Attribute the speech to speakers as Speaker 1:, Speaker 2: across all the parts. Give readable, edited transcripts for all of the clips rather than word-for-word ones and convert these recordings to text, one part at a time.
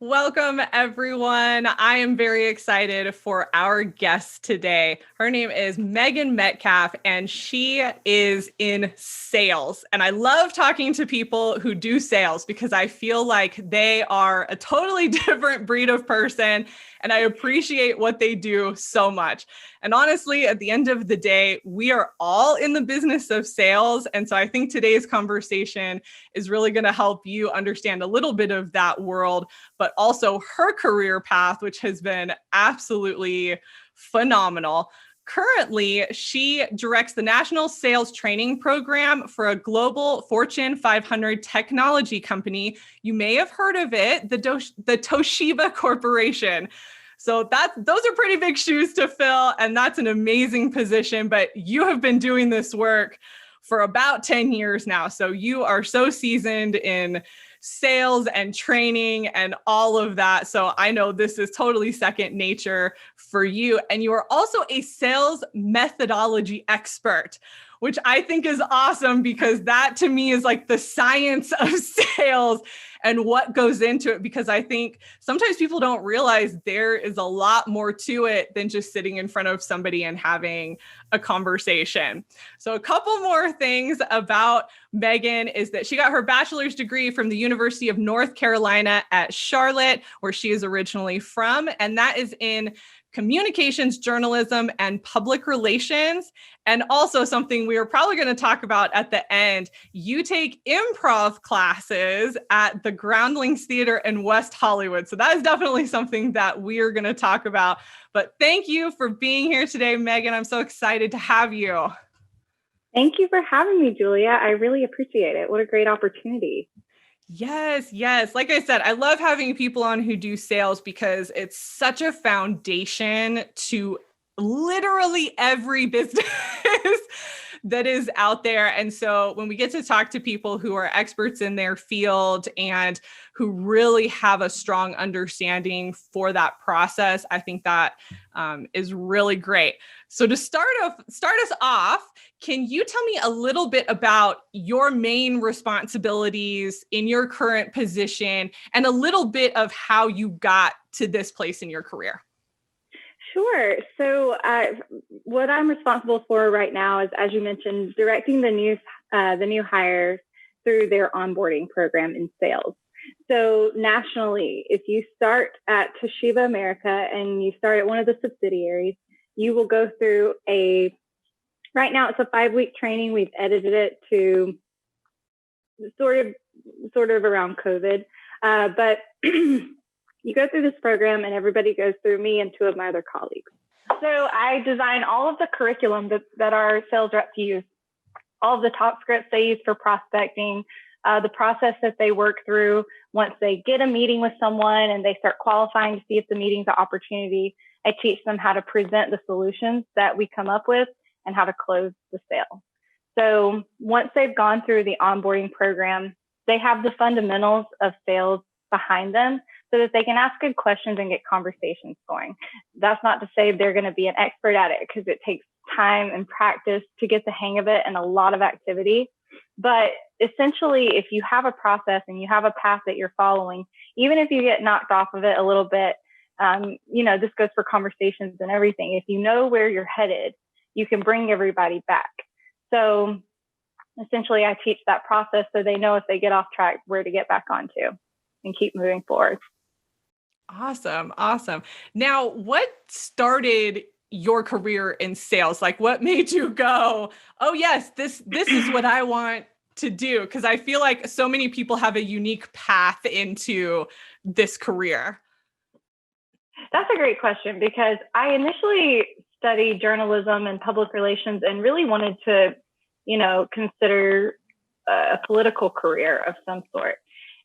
Speaker 1: Welcome, everyone. I am very excited for our guest today. Her name is Megan Metcalf, and she is in sales. And I love talking to people who do sales because I feel like they are a totally different breed of person, and I appreciate what they do so much. And honestly, at the end of the day, we are all in the business of sales. And so I think today's conversation is really going to help you understand a little bit of that world, but also her career path, which has been absolutely phenomenal. Currently, she directs the National Sales Training Program for a global Fortune 500 technology company. You may have heard of it, the Toshiba Corporation. So those are pretty big shoes to fill, and that's an amazing position. But you have been doing this work for about 10 years now. So you are so seasoned in sales and training and all of that. So I know this is totally second nature for you. And you are also a sales methodology expert, which I think is awesome because that to me is like the science of sales and what goes into it. Because I think sometimes people don't realize there is a lot more to it than just sitting in front of somebody and having a conversation. So a couple more things about Megan is that she got her bachelor's degree from the University of North Carolina at Charlotte, where she is originally from, and that is in communications, journalism, and public relations. And also something we are probably going to talk about at the end, you take improv classes at the Groundlings Theater in West Hollywood. So that is definitely something that we are going to talk about. But thank you for being here today, Megan. I'm so excited to have you.
Speaker 2: Thank you for having me, Julia. I really appreciate it. What a great opportunity.
Speaker 1: Yes. Like I said, I love having people on who do sales because it's such a foundation to literally every business that is out there. And so when we get to talk to people who are experts in their field and who really have a strong understanding for that process, I think that is really great. So to start us off, can you tell me a little bit about your main responsibilities in your current position and a little bit of how you got to this place in your career?
Speaker 2: Sure. So what I'm responsible for right now is, as you mentioned, directing the new hires through their onboarding program in sales. So nationally, if you start at Toshiba America and you start at one of the subsidiaries, you will go through right now it's a 5-week training. We've edited it to sort of around COVID, but you go through this program and everybody goes through me and 2 of my other colleagues. So I design all of the curriculum that our sales reps use, all of the top scripts they use for prospecting, the process that they work through once they get a meeting with someone and they start qualifying to see if the meeting's an opportunity. I teach them how to present the solutions that we come up with and how to close the sale. So once they've gone through the onboarding program, they have the fundamentals of sales behind them so that they can ask good questions and get conversations going. That's not to say they're going to be an expert at it because it takes time and practice to get the hang of it and a lot of activity. But essentially, if you have a process and you have a path that you're following, even if you get knocked off of it a little bit, this goes for conversations and everything. If you know where you're headed, you can bring everybody back. So essentially, I teach that process so they know if they get off track, where to get back onto and keep moving forward.
Speaker 1: Awesome. Now, what started your career in sales? Like what made you go, oh yes, this is what I want to do? Because I feel like so many people have a unique path into this career.
Speaker 2: That's a great question because I initially studied journalism and public relations and really wanted to, consider a political career of some sort.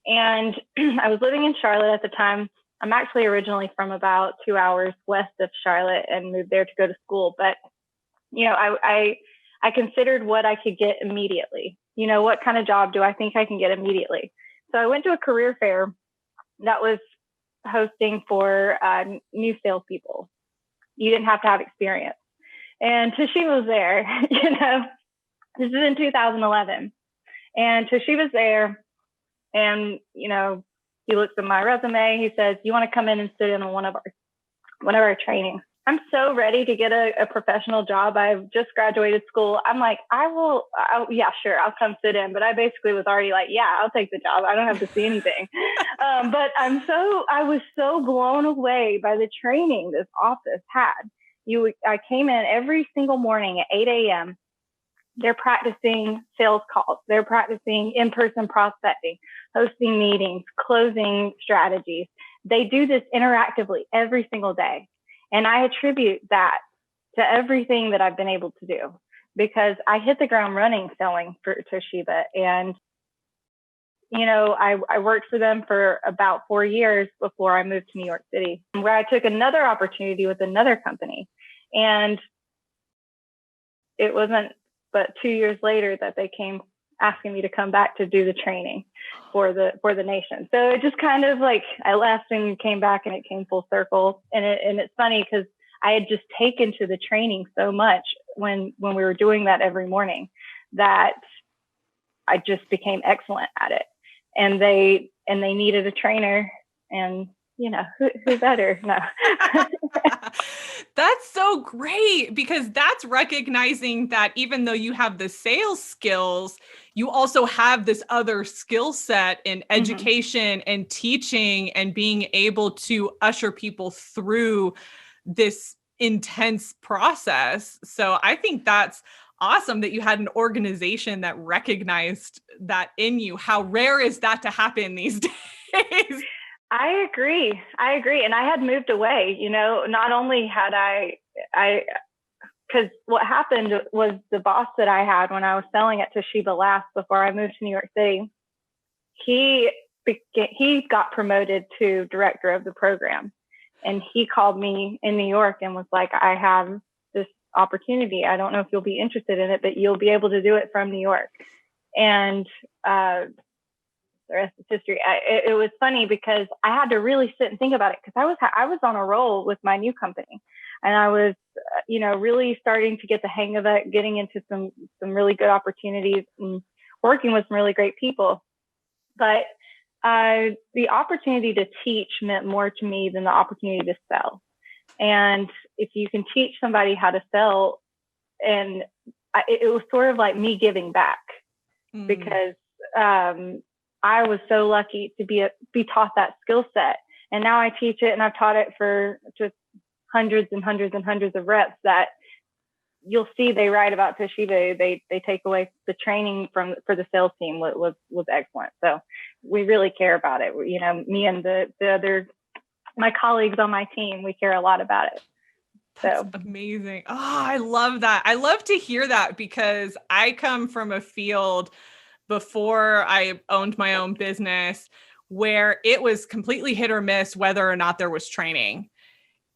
Speaker 2: And I was living in Charlotte at the time. I'm actually originally from about 2 hours west of Charlotte and moved there to go to school. But, I considered what I could get immediately. What kind of job do I think I can get immediately? So I went to a career fair that was hosting for new salespeople. You didn't have to have experience. And Toshiba was there, this is in 2011. And Toshiba's there. And, He looks at my resume. He says, "You want to come in and sit in on one of our trainings?" I'm so ready to get a professional job. I've just graduated school. I'm like, yeah, sure, I'll come sit in. But I basically was already like, yeah, I'll take the job. I don't have to see anything. But I was so blown away by the training this office had. I came in every single morning at 8 a.m. They're practicing sales calls. They're practicing in-person prospecting, hosting meetings, closing strategies. They do this interactively every single day. And I attribute that to everything that I've been able to do, because I hit the ground running selling for Toshiba. And, I worked for them for about 4 years before I moved to New York City, where I took another opportunity with another company. And it wasn't but 2 years later that they came asking me to come back to do the training for the nation. So it just kind of like, I left and came back, and it came full circle. And it's funny because I had just taken to the training so much when we were doing that every morning that I just became excellent at it. And they needed a trainer, and who better? No.
Speaker 1: That's so great, because that's recognizing that even though you have the sales skills, you also have this other skill set in education and teaching and being able to usher people through this intense process. So I think that's awesome that you had an organization that recognized that in you. How rare is that to happen these days?
Speaker 2: I agree. And I had moved away, not only had because what happened was the boss that I had when I was selling at Toshiba last before I moved to New York City, he got promoted to director of the program. And he called me in New York and was like, "I have this opportunity. I don't know if you'll be interested in it, but you'll be able to do it from New York." And the rest is history. It was funny because I had to really sit and think about it, because I was on a roll with my new company, and I was, really starting to get the hang of it, getting into some really good opportunities and working with some really great people. But the opportunity to teach meant more to me than the opportunity to sell. And if you can teach somebody how to sell, and it was sort of like me giving back, because I was so lucky to be taught that skill set. And now I teach it, and I've taught it for just hundreds and hundreds and hundreds of reps that you'll see they write about Toshiba. They take away the training for the sales team was excellent. So we really care about it. Me and the other, my colleagues on my team, we care a lot about it.
Speaker 1: That's amazing. Oh, I love that. I love to hear that, because I come from a field before I owned my own business where it was completely hit or miss whether or not there was training.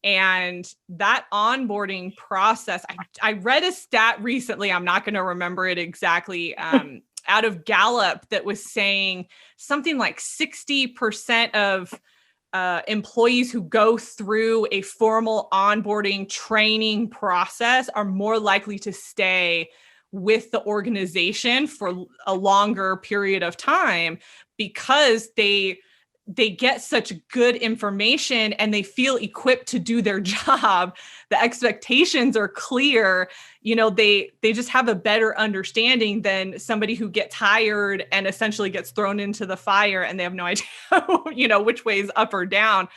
Speaker 1: And that onboarding process, I read a stat recently, I'm not going to remember it exactly, out of Gallup, that was saying something like 60% of employees who go through a formal onboarding training process are more likely to stay with the organization for a longer period of time, because they get such good information and they feel equipped to do their job. The expectations are clear. They just have a better understanding than somebody who gets hired and essentially gets thrown into the fire and they have no idea, which way is up or down.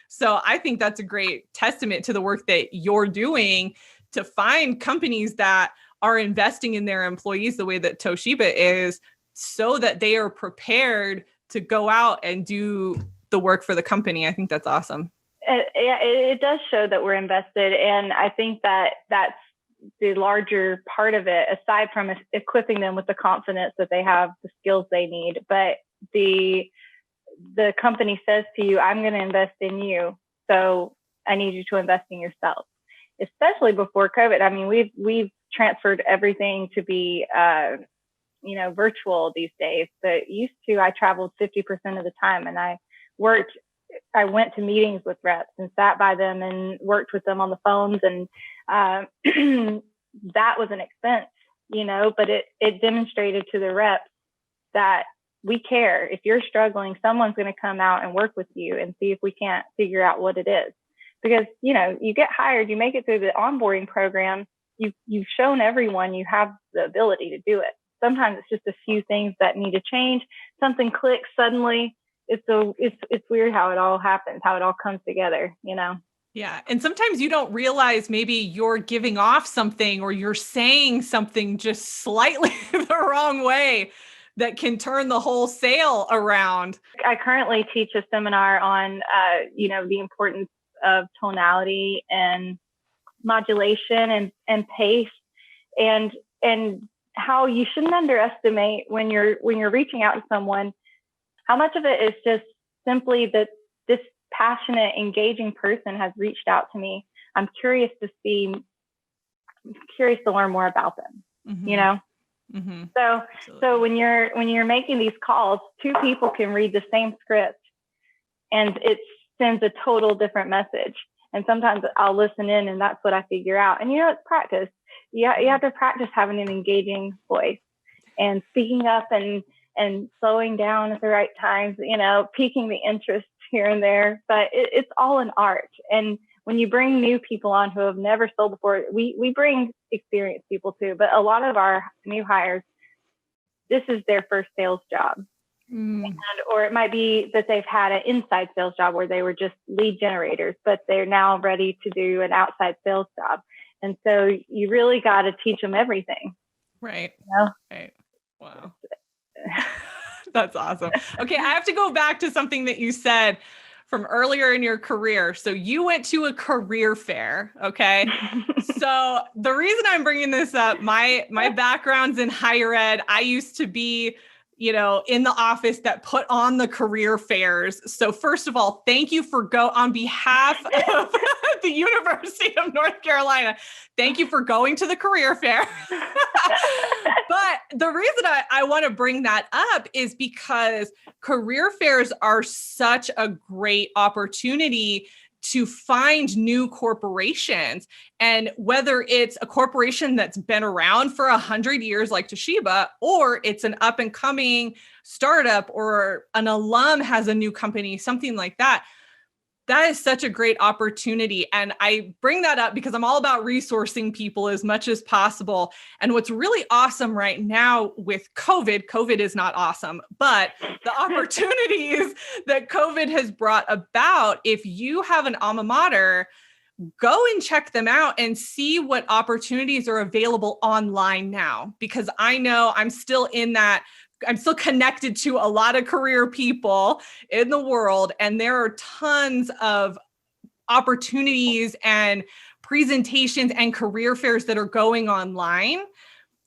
Speaker 1: So I think that's a great testament to the work that you're doing to find companies that are investing in their employees the way that Toshiba is, so that they are prepared to go out and do the work for the company. I think that's awesome.
Speaker 2: It does show that we're invested. And I think that that's the larger part of it, aside from equipping them with the confidence that they have the skills they need. But the company says to you, "I'm going to invest in you, so I need you to invest in yourself." Especially before COVID. I mean, we've transferred everything to be virtual these days. But used to, I traveled 50% of the time, and I went to meetings with reps and sat by them and worked with them on the phones. And that was an expense, but it demonstrated to the reps that we care. If you're struggling, someone's going to come out and work with you and see if we can't figure out what it is. Because, you get hired, you make it through the onboarding program, you've shown everyone you have the ability to do it. Sometimes it's just a few things that need to change. Something clicks suddenly. It's weird how it all happens, how it all comes together,
Speaker 1: Yeah. And sometimes you don't realize maybe you're giving off something or you're saying something just slightly the wrong way that can turn the whole sale around.
Speaker 2: I currently teach a seminar on, the importance of tonality and modulation and pace and how you shouldn't underestimate when you're reaching out to someone, how much of it is just simply that this passionate, engaging person has reached out to me. I'm curious to learn more about them,
Speaker 1: Mm-hmm.
Speaker 2: So when you're making these calls, two people can read the same script and it sends a total different message. And sometimes I'll listen in and that's what I figure out. And it's practice. You have to practice having an engaging voice and speaking up and slowing down at the right times, piquing the interest here and there. But it's all an art. And when you bring new people on who have never sold before, we bring experienced people too. But a lot of our new hires, this is their first sales job. Or it might be that they've had an inside sales job where they were just lead generators, but they're now ready to do an outside sales job. And so you really got to teach them everything.
Speaker 1: Right. Right. Wow. That's awesome. Okay. I have to go back to something that you said from earlier in your career. So you went to a career fair. Okay. So the reason I'm bringing this up, my background's in higher ed. I used to be in the office that put on the career fairs. So first of all, thank you on behalf of the University of North Carolina. Thank you for going to the career fair. But the reason I want to bring that up is because career fairs are such a great opportunity to find new corporations. And whether it's a corporation that's been around for 100 years like Toshiba, or it's an up and coming startup or an alum has a new company, something like that, that is such a great opportunity. And I bring that up because I'm all about resourcing people as much as possible. And what's really awesome right now with COVID is not awesome, but the opportunities that COVID has brought about, if you have an alma mater, go and check them out and see what opportunities are available online now, because I know I'm still connected to a lot of career people in the world, and there are tons of opportunities and presentations and career fairs that are going online.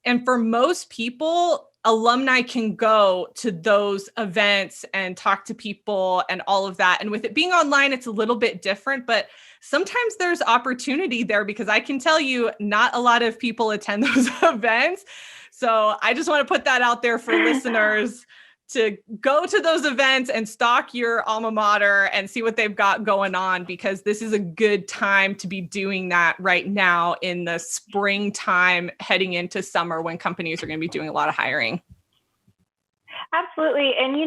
Speaker 1: And for most people, alumni can go to those events and talk to people and all of that. And with it being online, it's a little bit different, but sometimes there's opportunity there, because I can tell you not a lot of people attend those events. So I just want to put that out there for listeners to go to those events and stalk your alma mater and see what they've got going on, because this is a good time to be doing that right now in the springtime heading into summer when companies are going to be doing a lot of hiring.
Speaker 2: Absolutely. And,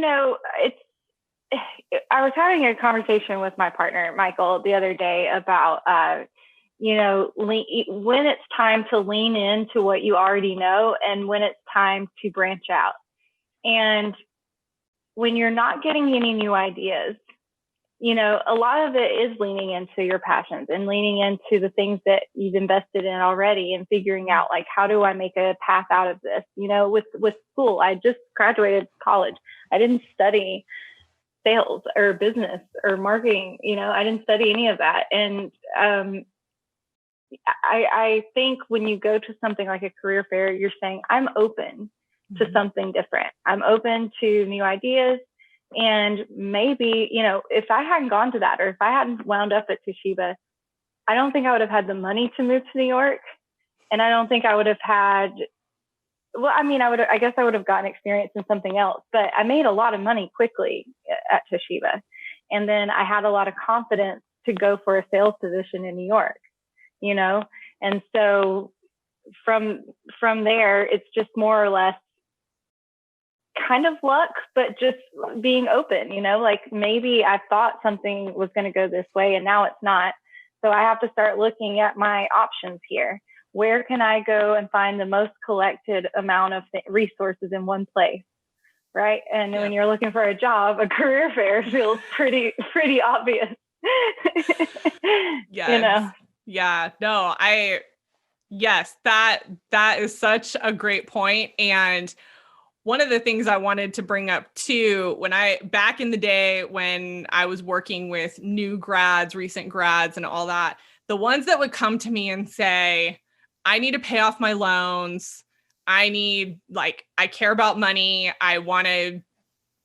Speaker 2: I was having a conversation with my partner, Michael, the other day about, when it's time to lean into what you already know and when it's time to branch out. And when you're not getting any new ideas, a lot of it is leaning into your passions and leaning into the things that you've invested in already and figuring out, like, how do I make a path out of this? With school, I just graduated college. I didn't study sales or business or marketing. I didn't study any of that. And, I think when you go to something like a career fair, you're saying, I'm open to something different. I'm open to new ideas. And maybe, if I hadn't gone to that, or if I hadn't wound up at Toshiba, I don't think I would have had the money to move to New York. And I don't think I would have had, I guess I would have gotten experience in something else, but I made a lot of money quickly at Toshiba. And then I had a lot of confidence to go for a sales position in New York. And so from there, it's just more or less kind of luck, but just being open, like maybe I thought something was going to go this way and now it's not. So I have to start looking at my options here. Where can I go and find the most collected amount of resources in one place? Right. And when you're looking for a job, a career fair feels pretty obvious.
Speaker 1: Yes. Yeah. No, yes, that is such a great point. And one of the things I wanted to bring up too, back in the day when I was working with new grads, recent grads and all that, the ones that would come to me and say, I need to pay off my loans. I care about money. I want to,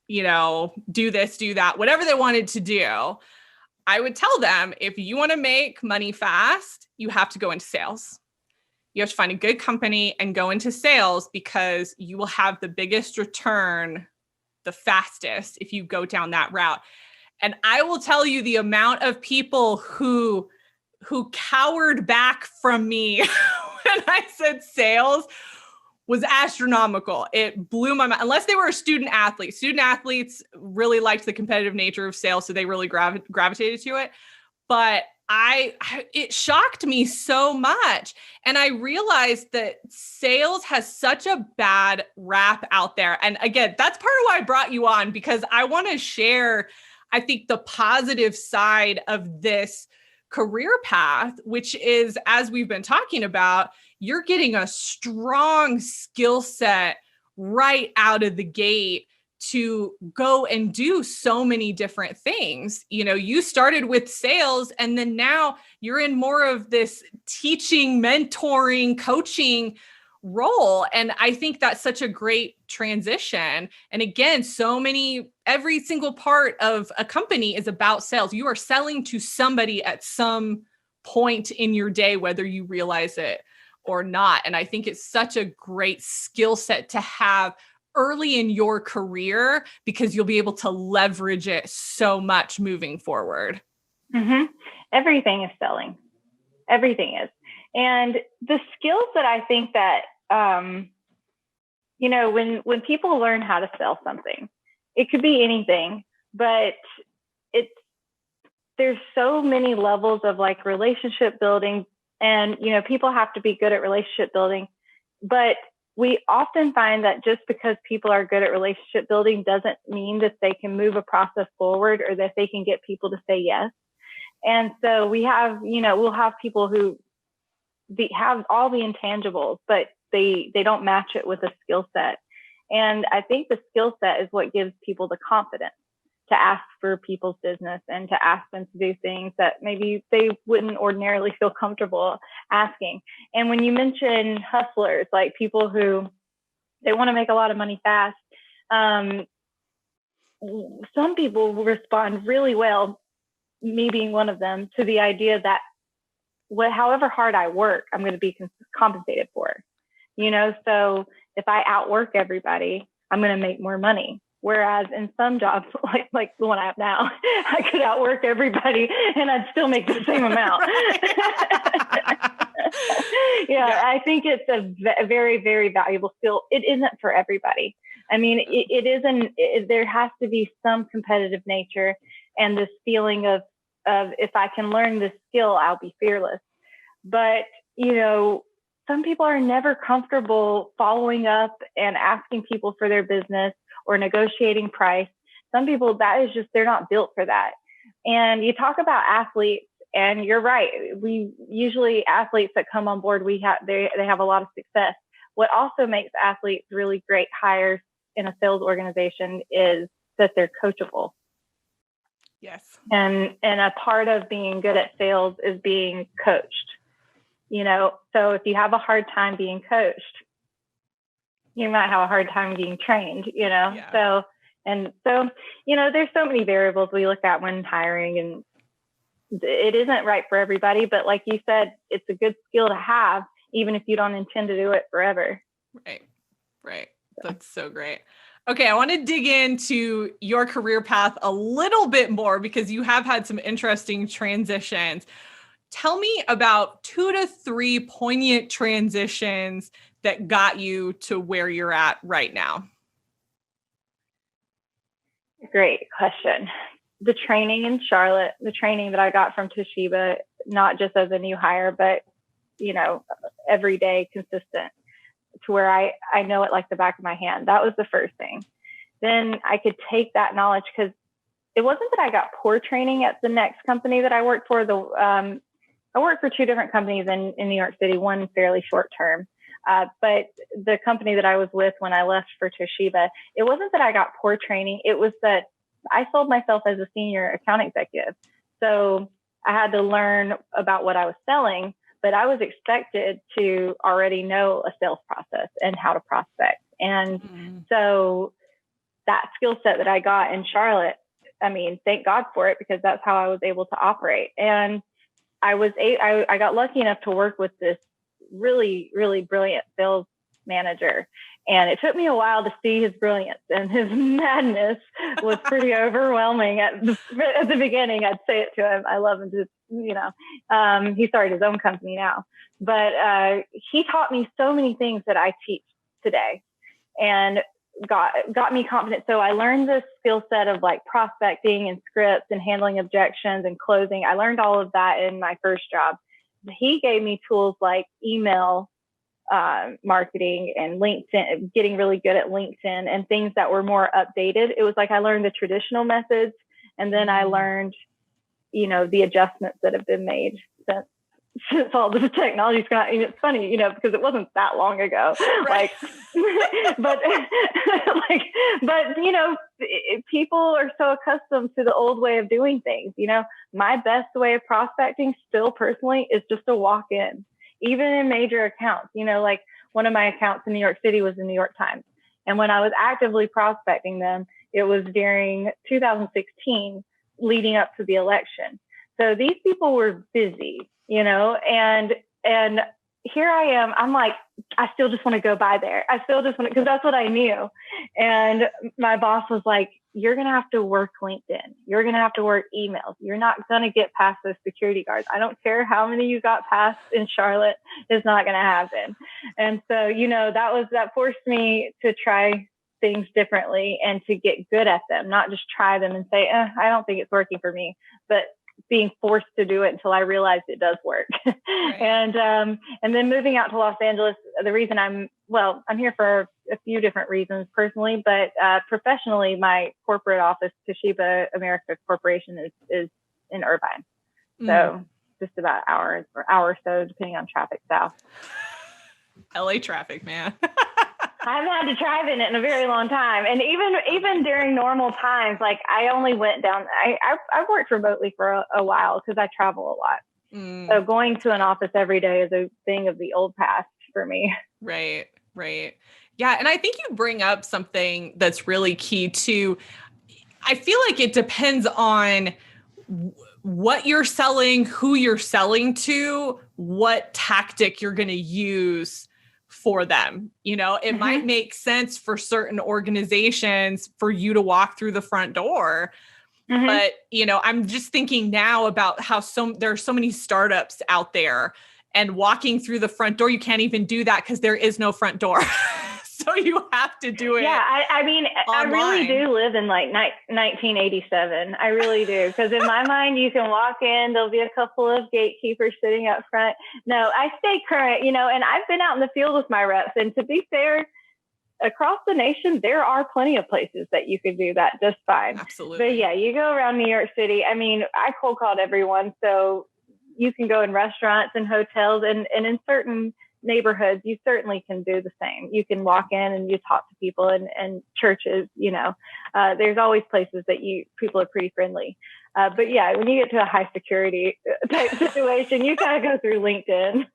Speaker 1: do this, do that, whatever they wanted to do. I would tell them, if you want to make money fast, you have to go into sales. You have to find a good company and go into sales because you will have the biggest return the fastest if you go down that route. And I will tell you, the amount of people who cowered back from me when I said sales was astronomical. It blew my mind, unless they were a student athlete. Student athletes really liked the competitive nature of sales, so they really gravitated to it. But it shocked me so much. And I realized that sales has such a bad rap out there. And again, that's part of why I brought you on, because I want to share, I think, the positive side of this career path, which is, as we've been talking about, you're getting a strong skill set right out of the gate to go and do so many different things. You started with sales and then now you're in more of this teaching, mentoring, coaching role. And I think that's such a great transition. And again, every single part of a company is about sales. You are selling to somebody at some point in your day, whether you realize it or not. And I think it's such a great skill set to have early in your career, because you'll be able to leverage it so much moving forward.
Speaker 2: Mm-hmm. Everything is selling. Everything is. And the skills that I think that, when people learn how to sell something, it could be anything, but there's so many levels of like relationship building, and, people have to be good at relationship building, but we often find that just because people are good at relationship building doesn't mean that they can move a process forward or that they can get people to say yes. And so we have, we'll have people who have all the intangibles, but they don't match it with a skill set. And I think the skill set is what gives people the confidence to ask for people's business and to ask them to do things that maybe they wouldn't ordinarily feel comfortable asking. And when you mention hustlers, like people who they want to make a lot of money fast, some people will respond really well, me being one of them, to the idea that however hard I work, I'm going to be compensated for. So if I outwork everybody, I'm going to make more money. Whereas in some jobs, like the one I have now, I could outwork everybody and I'd still make the same amount. Yeah, I think it's a very, very valuable skill. It isn't for everybody. I mean, it isn't. There has to be some competitive nature and this feeling of if I can learn this skill, I'll be fearless. But some people are never comfortable following up and asking people for their business or negotiating price. Some people, that is just, they're not built for that. And you talk about athletes, and you're right. We usually, athletes that come on board, they have a lot of success. What also makes athletes really great hires in a sales organization is that they're coachable.
Speaker 1: Yes.
Speaker 2: And a part of being good at sales is being coached. So if you have a hard time being coached, you might have a hard time being trained, Yeah. So there's so many variables we look at when hiring, and it isn't right for everybody. But like you said, it's a good skill to have, even if you don't intend to do it forever.
Speaker 1: Right. That's so great. Okay, I want to dig into your career path a little bit more, because you have had some interesting transitions. Tell me about 2 to 3 poignant transitions that got you to where you're at right now.
Speaker 2: great question. The training in Charlotte, the training that I got from Toshiba, not just as a new hire, but, every day consistent to where I know it like the back of my hand. That was the first thing. Then I could take that knowledge, because it wasn't that I got poor training at the next company that I worked for. I worked for two different companies in New York City, one fairly short term. But the company that I was with when I left for Toshiba, it wasn't that I got poor training. It was that I sold myself as a senior account executive. So I had to learn about what I was selling, but I was expected to already know a sales process and how to prospect. And so that skill set that I got in Charlotte, I mean, thank God for it, because that's how I was able to operate. And I got lucky enough to work with this really, really brilliant sales manager. And it took me a while to see his brilliance, and his madness was pretty overwhelming at the beginning. I'd say it to him. I love him to, he started his own company now, but he taught me so many things that I teach today, and got me confident. So I learned this skill set of like prospecting and scripts and handling objections and closing. I learned all of that in my first job. He gave me tools like email marketing and LinkedIn, getting really good at LinkedIn and things that were more updated. It was like I learned the traditional methods, and then I learned, the adjustments that have been made since all this technology's got. And it's funny, because it wasn't that long ago. Right. But people are so accustomed to the old way of doing things. My best way of prospecting still personally is just to walk in, even in major accounts. Like one of my accounts in New York City was the New York Times. And when I was actively prospecting them, it was during 2016 leading up to the election. So these people were busy, and here I am. I'm like, I still just want to go by there. I still just want to, because that's what I knew. And my boss was like, you're going to have to work LinkedIn. You're going to have to work emails. You're not going to get past those security guards. I don't care how many you got past in Charlotte. It's not going to happen. And so, that forced me to try things differently and to get good at them, not just try them and say, I don't think it's working for me, but being forced to do it until I realized it does work. Right. And then moving out to Los Angeles, the reason I'm here for a few different reasons personally, but professionally, my corporate office, Toshiba Corporation, is in Irvine. So just about an hour or so, depending on traffic south.
Speaker 1: LA traffic, man.
Speaker 2: I haven't had to drive in it in a very long time. And even during normal times, like I only went down, I've worked remotely for a while because I travel a lot. So going to an office every day is a thing of the old past for me.
Speaker 1: Right. Yeah. And I think you bring up something that's really key too. I feel like it depends on what you're selling, who you're selling to, what tactic you're going to use for them. It might make sense for certain organizations for you to walk through the front door. But, I'm just thinking now about how there are so many startups out there, and walking through the front door, you can't even do that because there is no front door. So you have to do it.
Speaker 2: Yeah, I mean, online. I really do live in like 1987. I really do. Because in my mind, you can walk in, there'll be a couple of gatekeepers sitting up front. No, I stay current, and I've been out in the field with my reps. And to be fair, across the nation, there are plenty of places that you could do that just fine.
Speaker 1: Absolutely.
Speaker 2: But yeah, you go around New York City. I mean, I cold called everyone. So you can go in restaurants and hotels, and in certain neighborhoods, you certainly can do the same. You can walk in and you talk to people, and churches, there's always places that people are pretty friendly. But yeah, when you get to a high security type situation, you gotta go through LinkedIn.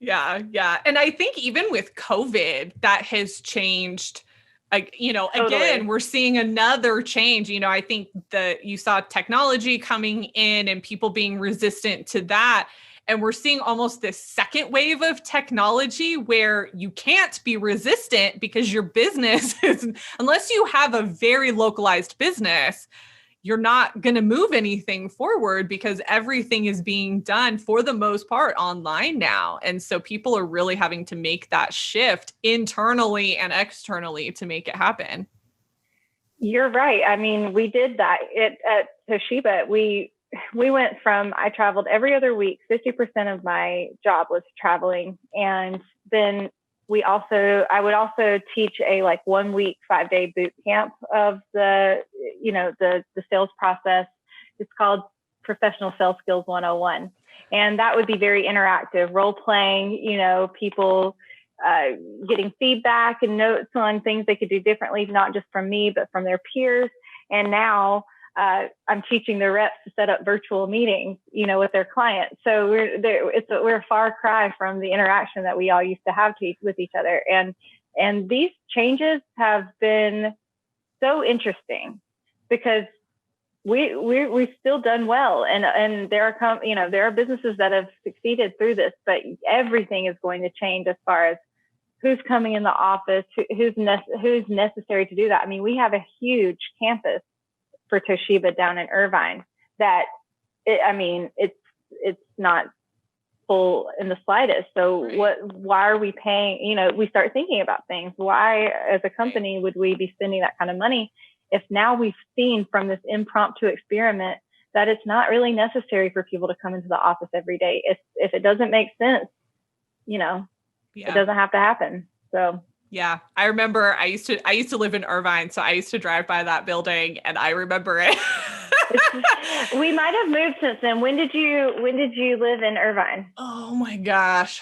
Speaker 1: Yeah. And I think even with COVID, that has changed. Totally. Again, we're seeing another change. I think that you saw technology coming in and people being resistant to that. And we're seeing almost this second wave of technology where you can't be resistant because your business is, unless you have a very localized business, you're not going to move anything forward because everything is being done for the most part online now. And so people are really having to make that shift internally and externally to make it happen.
Speaker 2: You're right. I mean, we did that at Toshiba. We went from, I traveled every other week. 50% of my job was traveling. And then I would also teach a like 1 week, 5-day boot camp of the sales process. It's called Professional Sales Skills 101. And that would be very interactive, role playing, people getting feedback and notes on things they could do differently, not just from me, but from their peers. And now I'm teaching the reps to set up virtual meetings, with their clients. So we're a far cry from the interaction that we all used to have with each other. And these changes have been so interesting because we've still done well, and there are businesses that have succeeded through this, but everything is going to change as far as who's coming in the office, who's necessary to do that. I mean, we have a huge campus for Toshiba down in Irvine that it's not full in the slightest. So why are we paying, we start thinking about things. Why as a company would we be spending that kind of money if now we've seen from this impromptu experiment that it's not really necessary for people to come into the office every day. If it doesn't make sense, it doesn't have to happen. So
Speaker 1: yeah, I remember I used to live in Irvine, so I used to drive by that building, and I remember it.
Speaker 2: We might have moved since then. When did you live in Irvine?
Speaker 1: Oh my gosh.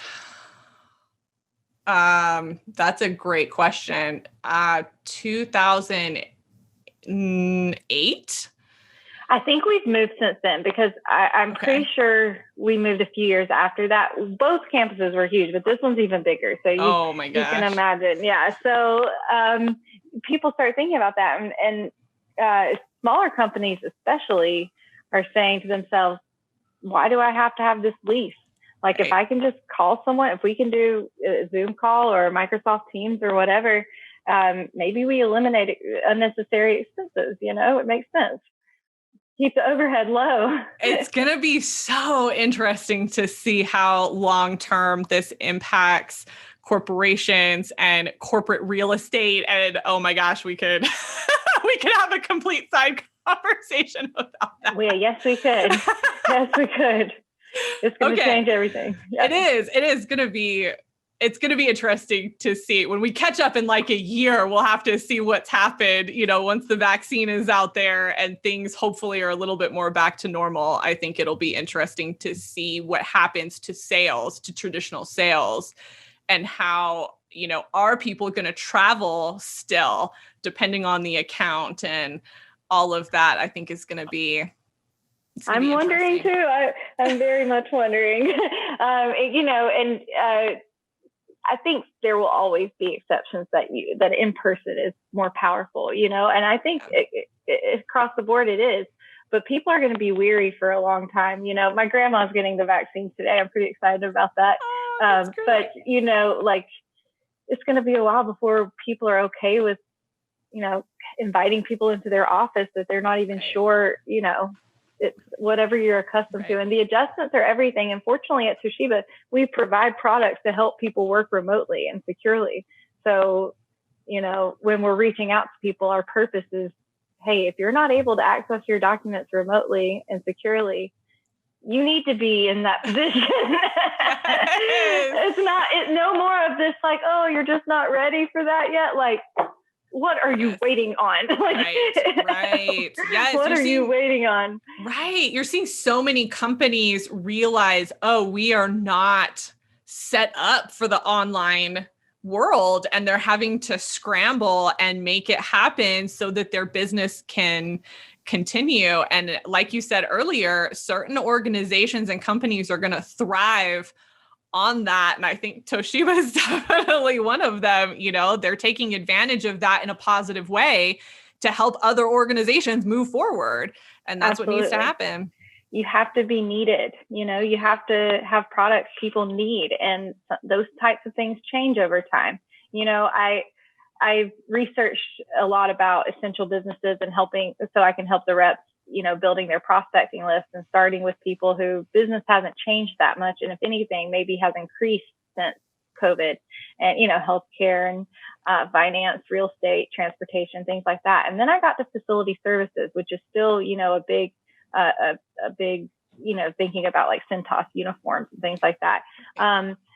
Speaker 1: That's a great question. 2008.
Speaker 2: I think we've moved since then because I'm pretty sure we moved a few years after that. Both campuses were huge, but this one's even bigger. So you can imagine. Yeah. So people start thinking about that. And smaller companies especially are saying to themselves, why do I have to have this lease? Like if I can just call someone, if we can do a Zoom call or Microsoft Teams or whatever, maybe we eliminate unnecessary expenses. It makes sense. Keep the overhead low.
Speaker 1: It's going to be so interesting to see how long-term this impacts corporations and corporate real estate. And oh my gosh, we could have a complete side conversation about that.
Speaker 2: Yes, we could. Yes, we could. It's going to change everything. Yep.
Speaker 1: It's going to be interesting to see when we catch up in like a year. We'll have to see what's happened, once the vaccine is out there and things hopefully are a little bit more back to normal. I think it'll be interesting to see what happens to sales, to traditional sales, and how, are people going to travel still depending on the account and all of that. I think is going to be.
Speaker 2: I'm wondering too. I'm very much wondering, I think there will always be exceptions that in person is more powerful, and I think across the board it is, but people are going to be weary for a long time. My grandma's getting the vaccine today. I'm pretty excited about that. But it's going to be a while before people are okay with, inviting people into their office that they're not even sure, it's whatever you're accustomed to. And the adjustments are everything. And fortunately at Toshiba, we provide products to help people work remotely and securely. So, when we're reaching out to people, our purpose is, hey, if you're not able to access your documents remotely and securely, you need to be in that position. It's no more of this like, oh, you're just not ready for that yet. Like, what are you waiting on?
Speaker 1: Right. Yes.
Speaker 2: What are you waiting on?
Speaker 1: Right. You're seeing so many companies realize, oh, we are not set up for the online world, and they're having to scramble and make it happen so that their business can continue. And like you said earlier, certain organizations and companies are going to thrive on that. And I think Toshiba is definitely one of them. They're taking advantage of that in a positive way to help other organizations move forward. And that's Absolutely. What needs to happen.
Speaker 2: You have to be needed. You have to have products people need. And those types of things change over time. I researched a lot about essential businesses and so I can help the reps, building their prospecting list and starting with people who business hasn't changed that much. And if anything, maybe has increased since COVID, and, healthcare and finance, real estate, transportation, things like that. And then I got to facility services, which is still, a big, thinking about like Cintas uniforms and things like that.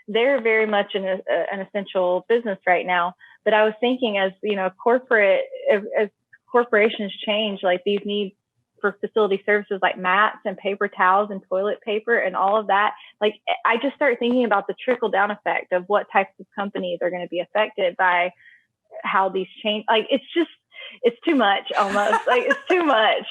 Speaker 2: They're very much an essential business right now. But I was thinking, as as corporations change, like these needs for facility services like mats and paper towels and toilet paper and all of that, like I just start thinking about the trickle down effect of what types of companies are going to be affected by how these change. Like it's too much almost. Like it's too much.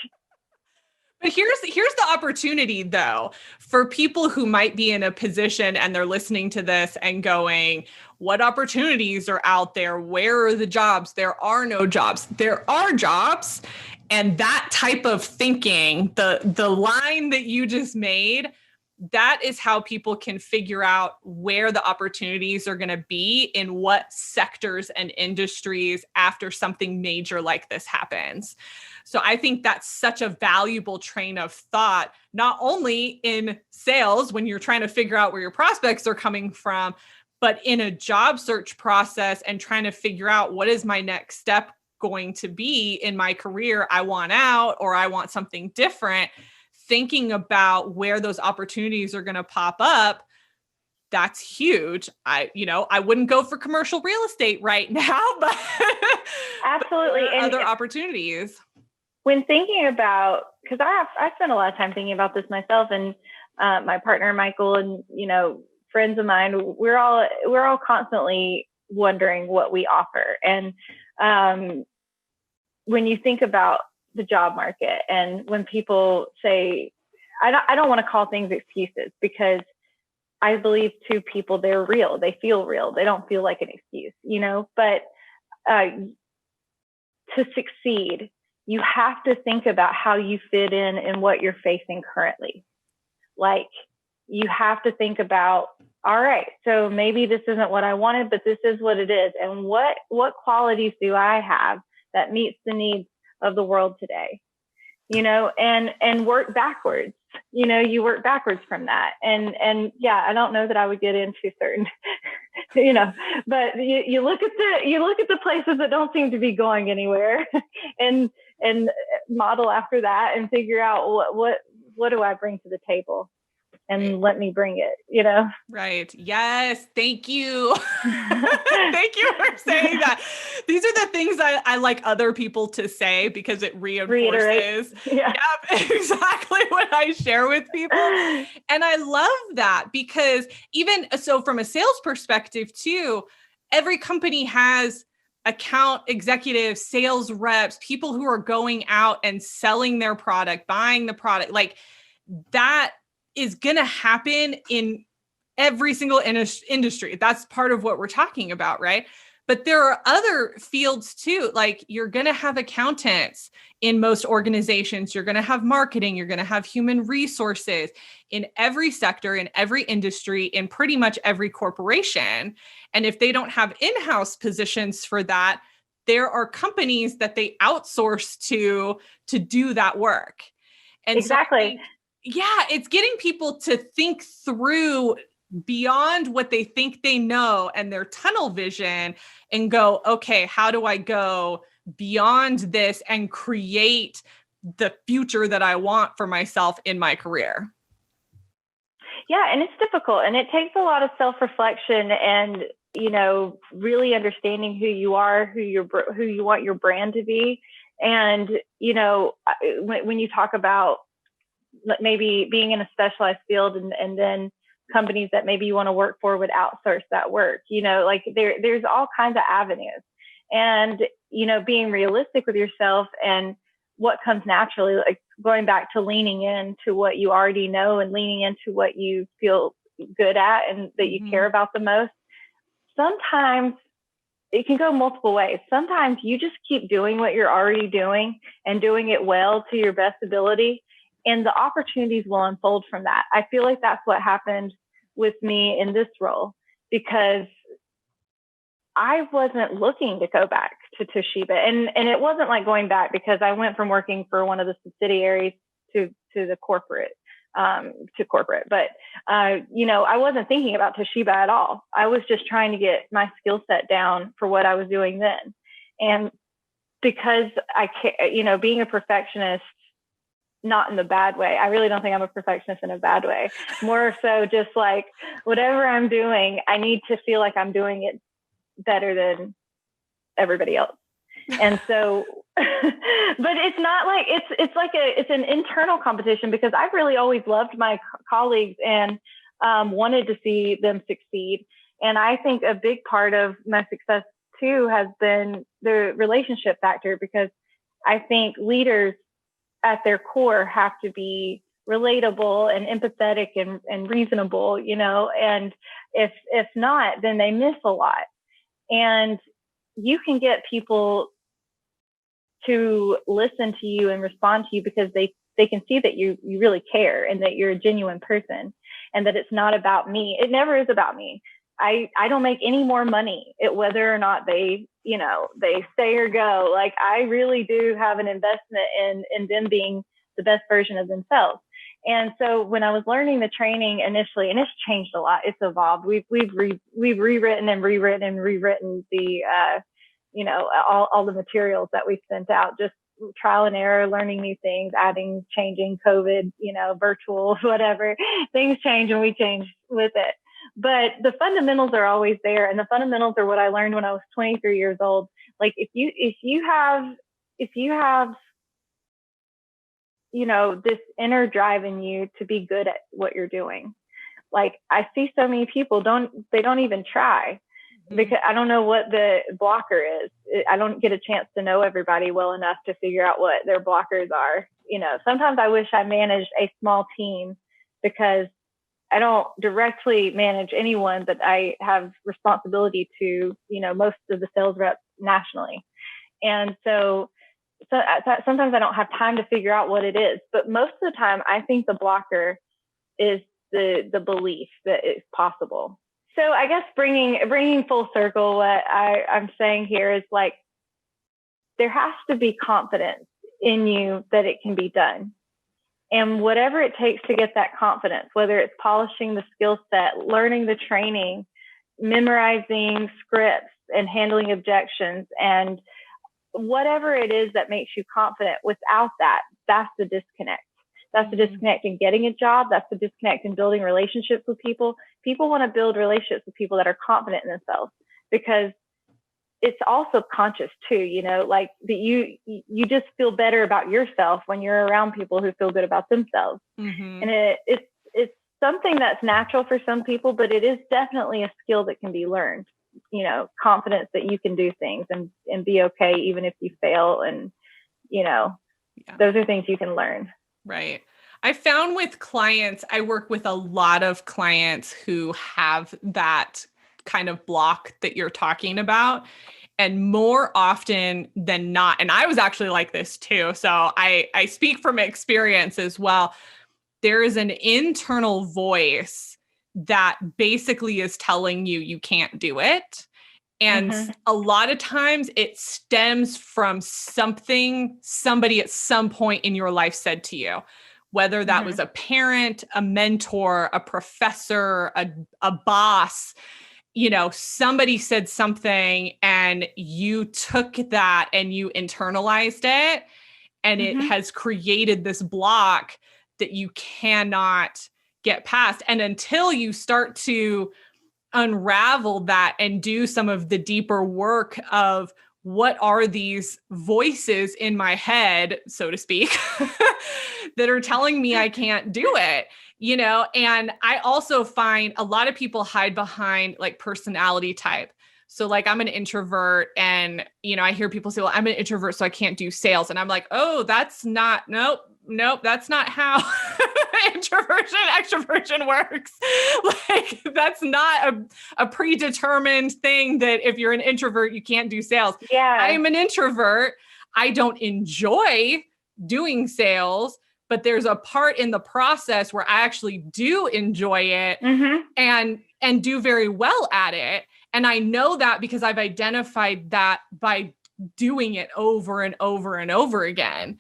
Speaker 1: But here's the opportunity, though, for people who might be in a position and they're listening to this and going, what opportunities are out there? Where are the jobs? There are no jobs. There are jobs. And that type of thinking, the line that you just made, that is how people can figure out where the opportunities are going to be in what sectors and industries after something major like this happens. So I think that's such a valuable train of thought, not only in sales when you're trying to figure out where your prospects are coming from, but in a job search process and trying to figure out what is my next step going to be in my career. I want out or I want something different. Thinking about where those opportunities are going to pop up, that's huge. I wouldn't go for commercial real estate right now, but
Speaker 2: absolutely. And
Speaker 1: other opportunities.
Speaker 2: When thinking about, because I spent a lot of time thinking about this myself, and my partner Michael, and friends of mine, we're all constantly wondering what we offer. And when you think about the job market, and when people say, I don't want to call things excuses, because I believe to people they're real, they feel real, they don't feel like an excuse, but to succeed, you have to think about how you fit in what you're facing currently. Like you have to think about, all right, so maybe this isn't what I wanted, but this is what it is. And what qualities do I have that meets the needs of the world today? And work backwards. You work backwards from that. And yeah, I don't know that I would get into certain, but you look at the places that don't seem to be going anywhere and model after that and figure out what do I bring to the table, and let me bring it,
Speaker 1: Right. Yes. Thank you. Thank you for saying that. These are the things I like other people to say, because it reinforces exactly what I share with people. And I love that, because even so from a sales perspective too, every company has account executives, sales reps, people who are going out and selling their product, buying the product. Like that is going to happen in every single industry. That's part of what we're talking about, right? But there are other fields too. Like you're going to have accountants in most organizations. You're going to have marketing. You're going to have human resources in every sector, in every industry, in pretty much every corporation. And if they don't have in-house positions for that, there are companies that they outsource to do that work. And
Speaker 2: exactly.
Speaker 1: It's getting people to think through beyond what they think they know and their tunnel vision and go, okay, how do I go beyond this and create the future that I want for myself in my career?
Speaker 2: Yeah, and it's difficult, and it takes a lot of self-reflection and, really understanding who you are, who you want your brand to be. And, when you talk about maybe being in a specialized field and then companies that maybe you want to work for would outsource that work, like there's all kinds of avenues, and, being realistic with yourself and what comes naturally, like going back to leaning into what you already know and leaning into what you feel good at and that you care about the most. Sometimes it can go multiple ways. Sometimes you just keep doing what you're already doing and doing it well to your best ability, and the opportunities will unfold from that. I feel like that's what happened with me in this role, because I wasn't looking to go back to Toshiba. And it wasn't like going back because I went from working for one of the subsidiaries to the corporate. to corporate. But, you know, I wasn't thinking about Toshiba at all. I was just trying to get my skill set down for what I was doing then. And because you know, being a perfectionist, not in the bad way. I really don't think I'm a perfectionist in a bad way. More so just like whatever I'm doing, I need to feel like I'm doing it better than everybody else. And so, but it's not like, it's an internal competition, because I've really always loved my colleagues and wanted to see them succeed. And I think a big part of my success too has been the relationship factor, because I think leaders at their core have to be relatable and empathetic and reasonable, you know, and if not, then they miss a lot. And you can get people to listen to you and respond to you because they can see that you really care and that you're a genuine person, and that it's not about me. It never is about me. I don't make any more money whether or not they, you know, they stay or go. Like, I really do have an investment in them being the best version of themselves. And so when I was learning the training initially, and it's changed a lot, it's evolved. We've rewritten and rewritten the, you know, all the materials that we sent out, just trial and error, learning new things, adding, changing, COVID, you know, virtual, whatever. Things change and we change with it. But the fundamentals are always there. And the fundamentals are what I learned when I was 23 years old. Like, if you have, you know, this inner drive in you to be good at what you're doing. Like, I see so many people they don't even try, because I don't know what the blocker is. I don't get a chance to know everybody well enough to figure out what their blockers are. You know, sometimes I wish I managed a small team, because I don't directly manage anyone, but I have responsibility to, you know, most of the sales reps nationally. And so sometimes I don't have time to figure out what it is, but most of the time I think the blocker is the belief that it's possible. So I guess bringing full circle, what I'm saying here is, like, there has to be confidence in you that it can be done. And whatever it takes to get that confidence, whether it's polishing the skill set, learning the training, memorizing scripts and handling objections, and whatever it is that makes you confident, without that, that's the disconnect. That's the disconnect in getting a job. That's the disconnect in building relationships with people. People want to build relationships with people that are confident in themselves, because it's all subconscious too, you know, like that you just feel better about yourself when you're around people who feel good about themselves. Mm-hmm. And it's something that's natural for some people, but it is definitely a skill that can be learned, you know, confidence that you can do things and be okay even if you fail. And, you know, those are things you can learn.
Speaker 1: Right. I found with clients, I work with a lot of clients who have that kind of block that you're talking about. And more often than not, and I was actually like this too, so I speak from experience as well, there is an internal voice that basically is telling you can't do it. And a lot of times it stems from something somebody at some point in your life said to you, whether that was a parent, a mentor, a professor, a boss. You know, somebody said something and you took that and you internalized it, and it has created this block that you cannot get past. And until you start to unravel that and do some of the deeper work of what are these voices in my head, so to speak, that are telling me I can't do it, you know? And I also find a lot of people hide behind like personality type. So like, I'm an introvert, and, you know, I hear people say, well, I'm an introvert, so I can't do sales. And I'm like, oh, nope, that's not how introversion, extroversion works. Like, that's not a predetermined thing that if you're an introvert, you can't do sales.
Speaker 2: Yeah.
Speaker 1: I'm an introvert. I don't enjoy doing sales, but there's a part in the process where I actually do enjoy it and do very well at it. And I know that because I've identified that by doing it over and over and over again.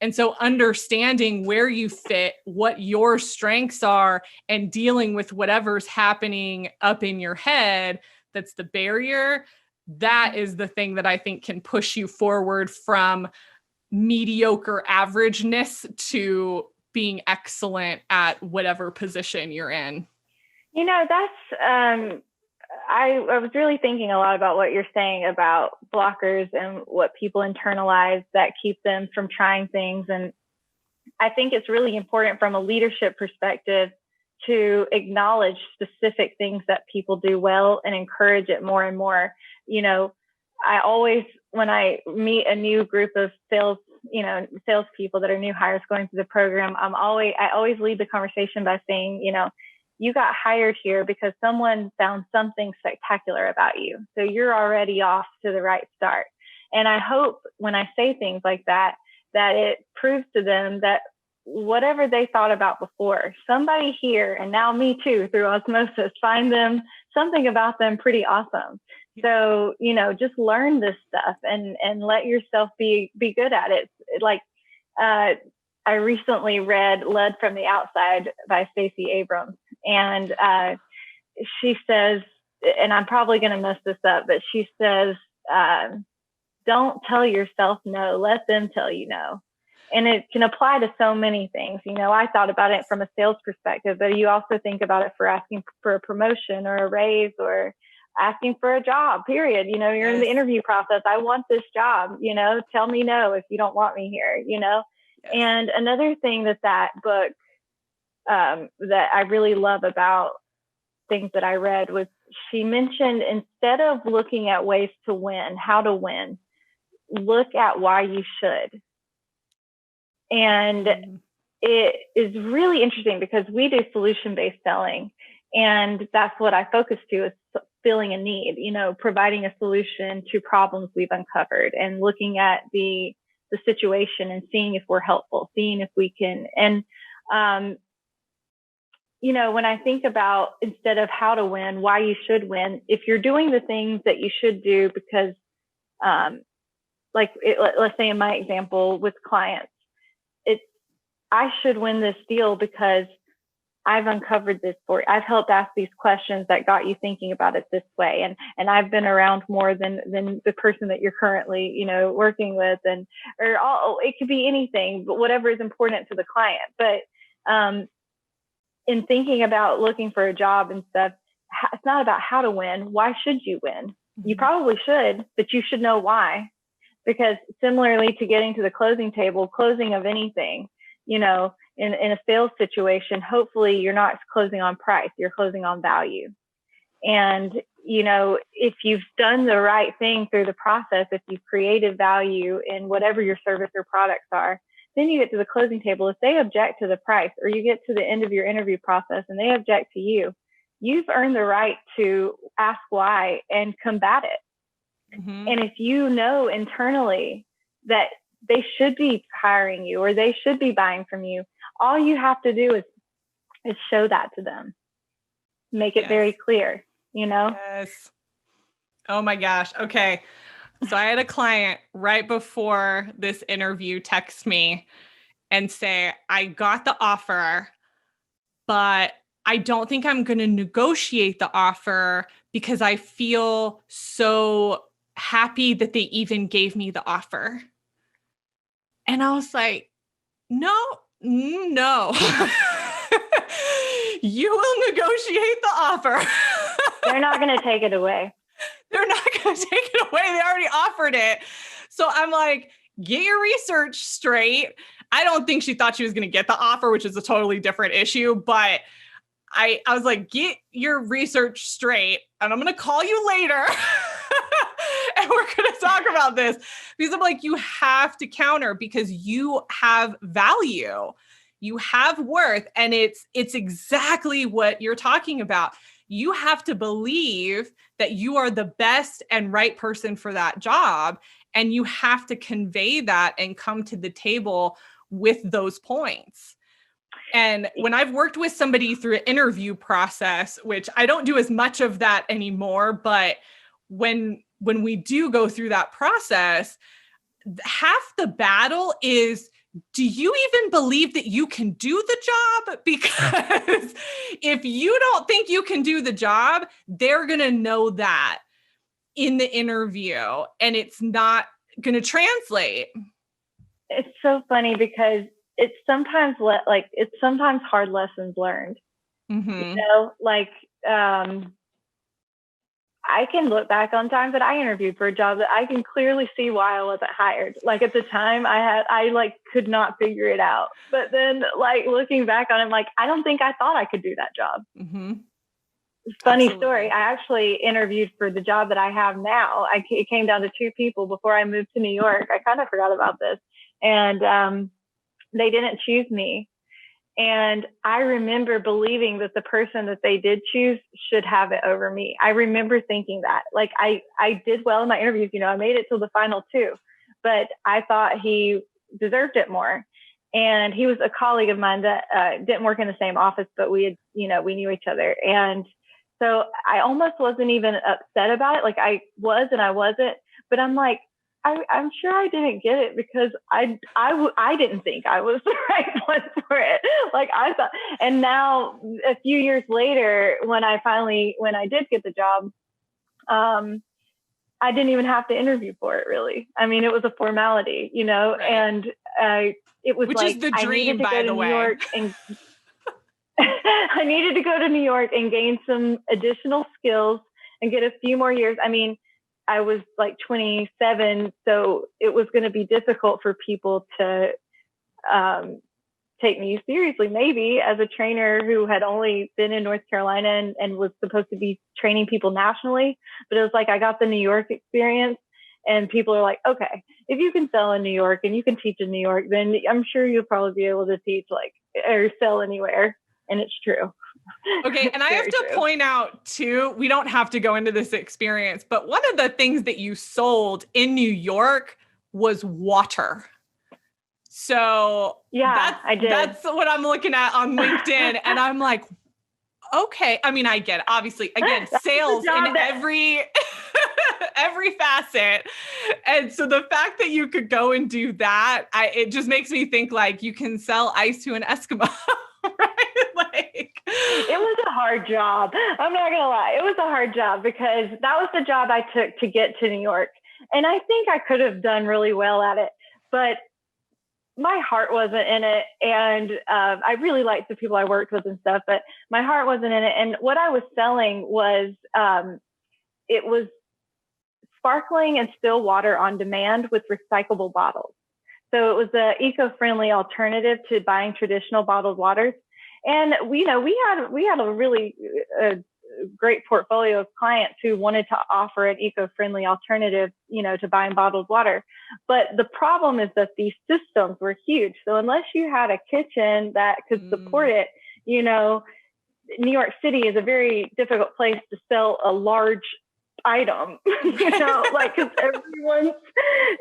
Speaker 1: And so understanding where you fit, what your strengths are, and dealing with whatever's happening up in your head, that's the barrier. That is the thing that I think can push you forward from mediocre averageness to being excellent at whatever position you're in.
Speaker 2: That's, I was really thinking a lot about what you're saying about blockers and what people internalize that keep them from trying things. And I think it's really important from a leadership perspective to acknowledge specific things that people do well and encourage it more and more. I always, when I meet a new group of salespeople that are new hires going through the program, I always lead the conversation by saying, you got hired here because someone found something spectacular about you. So you're already off to the right start. And I hope when I say things like that, that it proves to them that whatever they thought about before, somebody here, and now me too, through osmosis, find them something about them pretty awesome. So, just learn this stuff and let yourself be good at it. Like, I recently read Led from the Outside by Stacey Abrams. And she says, and I'm probably going to mess this up, but she says, don't tell yourself no, let them tell you no. And it can apply to so many things. I thought about it from a sales perspective, but you also think about it for asking for a promotion or a raise or asking for a job, period. You're in the interview process. I want this job, tell me no if you don't want me here, Yes. And another thing that book that I really love about things that I read was she mentioned, instead of looking at ways to win, how to win, look at why you should. And it is really interesting because we do solution-based selling, and that's what I focus to, is filling a need, providing a solution to problems we've uncovered and looking at the situation and seeing if we're helpful, seeing if we can. And, when I think about, instead of how to win, why you should win, if you're doing the things that you should do because, let's say in my example with clients, I should win this deal because I've uncovered this for you. I've helped ask these questions that got you thinking about it this way. And I've been around more than the person that you're currently, working with, it could be anything, but whatever is important to the client. But, in thinking about looking for a job and stuff, it's not about how to win. Why should you win? Mm-hmm. You probably should, but you should know why. Because similarly to getting to the closing table, closing of anything, in a sales situation, hopefully you're not closing on price, you're closing on value. And, if you've done the right thing through the process, if you've created value in whatever your service or products are, then you get to the closing table. If they object to the price, or you get to the end of your interview process and they object to you, you've earned the right to ask why and combat it. Mm-hmm. And if you know internally that they should be hiring you or they should be buying from you, all you have to do is show that to them. Make it very clear,
Speaker 1: Yes. Oh my gosh. Okay. So I had a client right before this interview text me and say, I got the offer, but I don't think I'm going to negotiate the offer because I feel so happy that they even gave me the offer. And I was like, no. You will negotiate the offer.
Speaker 2: They're not going to take it away.
Speaker 1: They're not going to take it away. They already offered it. So I'm like, get your research straight. I don't think she thought she was going to get the offer, which is a totally different issue. But I was like, get your research straight. And I'm going to call you later. And we're going to talk about this. Because I'm like, you have to counter because you have value. You have worth. And it's exactly what you're talking about. You have to believe that you are the best and right person for that job. And you have to convey that and come to the table with those points. And when I've worked with somebody through an interview process, which I don't do as much of that anymore, but when we do go through that process, half the battle is do you even believe that you can do the job? Because if you don't think you can do the job, they're going to know that in the interview, and it's not going to translate.
Speaker 2: It's so funny because it's sometimes hard lessons learned.
Speaker 1: Mm-hmm.
Speaker 2: I can look back on times that I interviewed for a job that I can clearly see why I wasn't hired. Like at the time I could not figure it out. But then looking back on it, I don't think I thought I could do that job.
Speaker 1: Mm-hmm.
Speaker 2: Funny story. I actually interviewed for the job that I have now. It came down to 2 people before I moved to New York. I kind of forgot about this. And they didn't choose me. And I remember believing that the person that they did choose should have it over me. I remember thinking that. I did well in my interviews. I made it till the final 2, but I thought he deserved it more. And he was a colleague of mine that didn't work in the same office, but we had, we knew each other. And so I almost wasn't even upset about it. I was and I wasn't, but I'm like, I'm sure I didn't get it because I didn't think I was the right one for it. I thought, and now a few years later, when I did get the job, I didn't even have to interview for it really. I mean, it was a formality, right. And it was
Speaker 1: which is the dream, by the way.
Speaker 2: I needed to go to New York and gain some additional skills and get a few more years. I mean, I was 27, so it was going to be difficult for people to take me seriously, maybe as a trainer who had only been in North Carolina and was supposed to be training people nationally. But it was I got the New York experience, and people are like, okay, if you can sell in New York and you can teach in New York, then I'm sure you'll probably be able to teach or sell anywhere. And it's true.
Speaker 1: Okay. And I have to point out too, we don't have to go into this experience, but one of the things that you sold in New York was water. So
Speaker 2: yeah, I did.
Speaker 1: That's what I'm looking at on LinkedIn. And I'm like, okay. I mean, I get it. Obviously, again, sales in every facet. And so the fact that you could go and do that, it just makes me think you can sell ice to an Eskimo. Right?
Speaker 2: It was a hard job. I'm not going to lie. It was a hard job because that was the job I took to get to New York. And I think I could have done really well at it, but my heart wasn't in it. And I really liked the people I worked with and stuff, but my heart wasn't in it. And what I was selling was, it was sparkling and still water on demand with recyclable bottles. So it was an eco-friendly alternative to buying traditional bottled waters. And we had a really great portfolio of clients who wanted to offer an eco-friendly alternative, to buying bottled water. But the problem is that these systems were huge. So unless you had a kitchen that could support it, New York City is a very difficult place to sell a large item, because everyone's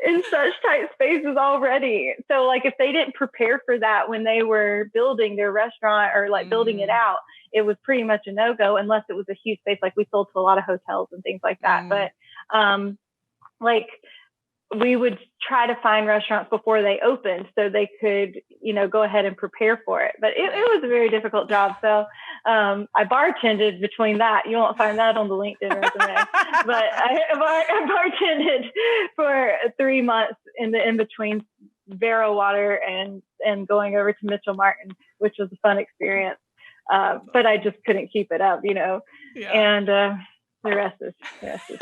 Speaker 2: in such tight spaces already. So if they didn't prepare for that when they were building their restaurant or building it out, it was pretty much a no-go unless it was a huge space. We sold to a lot of hotels and things like that. But we would try to find restaurants before they opened so they could, go ahead and prepare for it. But it was a very difficult job. So I bartended between that. You won't find that on the LinkedIn resume. But I bartended for 3 months in between Vero Water and going over to Mitchell Martin, which was a fun experience. But I just couldn't keep it up, Yeah. And the rest is history.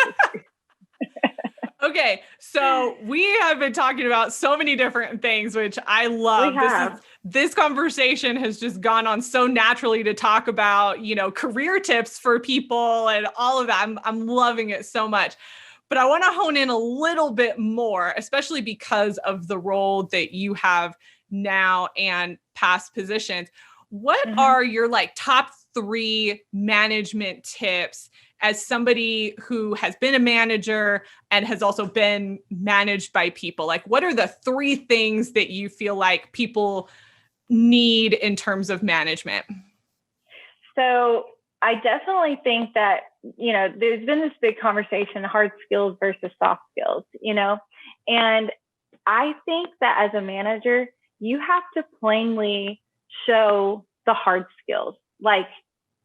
Speaker 1: Okay, so we have been talking about so many different things, which I love. This conversation has just gone on so naturally to talk about, career tips for people and all of that. I'm loving it so much. But I want to hone in a little bit more, especially because of the role that you have now and past positions. What are your top 3 management tips as somebody who has been a manager and has also been managed by people? What are the 3 things that you feel like people need in terms of management?
Speaker 2: So I definitely think that, there's been this big conversation, hard skills versus soft skills, and I think that as a manager, you have to plainly show the hard skills. Like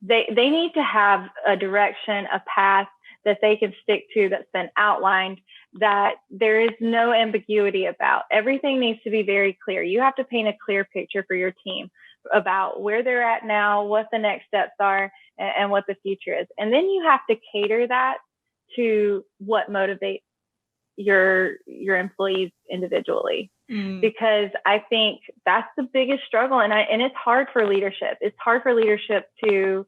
Speaker 2: they need to have a direction, a path that they can stick to that's been outlined, that there is no ambiguity about. Everything needs to be very clear. You have to paint a clear picture for your team about where they're at now, what the next steps are, and what the future is. And then you have to cater that to what motivates your employees individually. Because I think that's the biggest struggle. And it's hard for leadership. It's hard for leadership to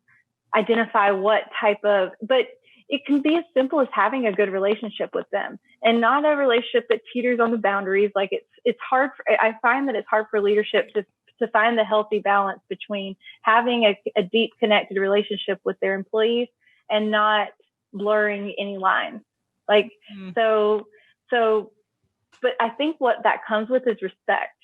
Speaker 2: identify what type of, but it can be as simple as having a good relationship with them, and not a relationship that teeters on the boundaries. Like it's hard. I find that it's hard for leadership to find the healthy balance between having a deep connected relationship with their employees and not blurring any lines. Like, so, but I think what that comes with is respect.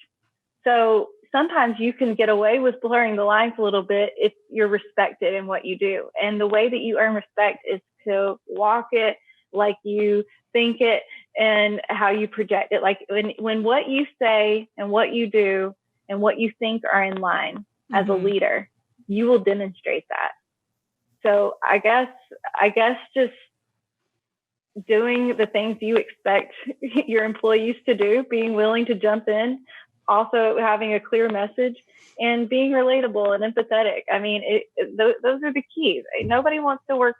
Speaker 2: So sometimes you can get away with blurring the lines a little bit if you're respected in what you do. And the way that you earn respect is to walk it like you think it and how you project it. Like when what you say and what you do and what you think are in line as a leader, you will demonstrate that. So I guess just doing the things you expect your employees to do, being willing to jump in, also having a clear message, and being relatable and empathetic. I mean, those are the keys. Nobody wants to work.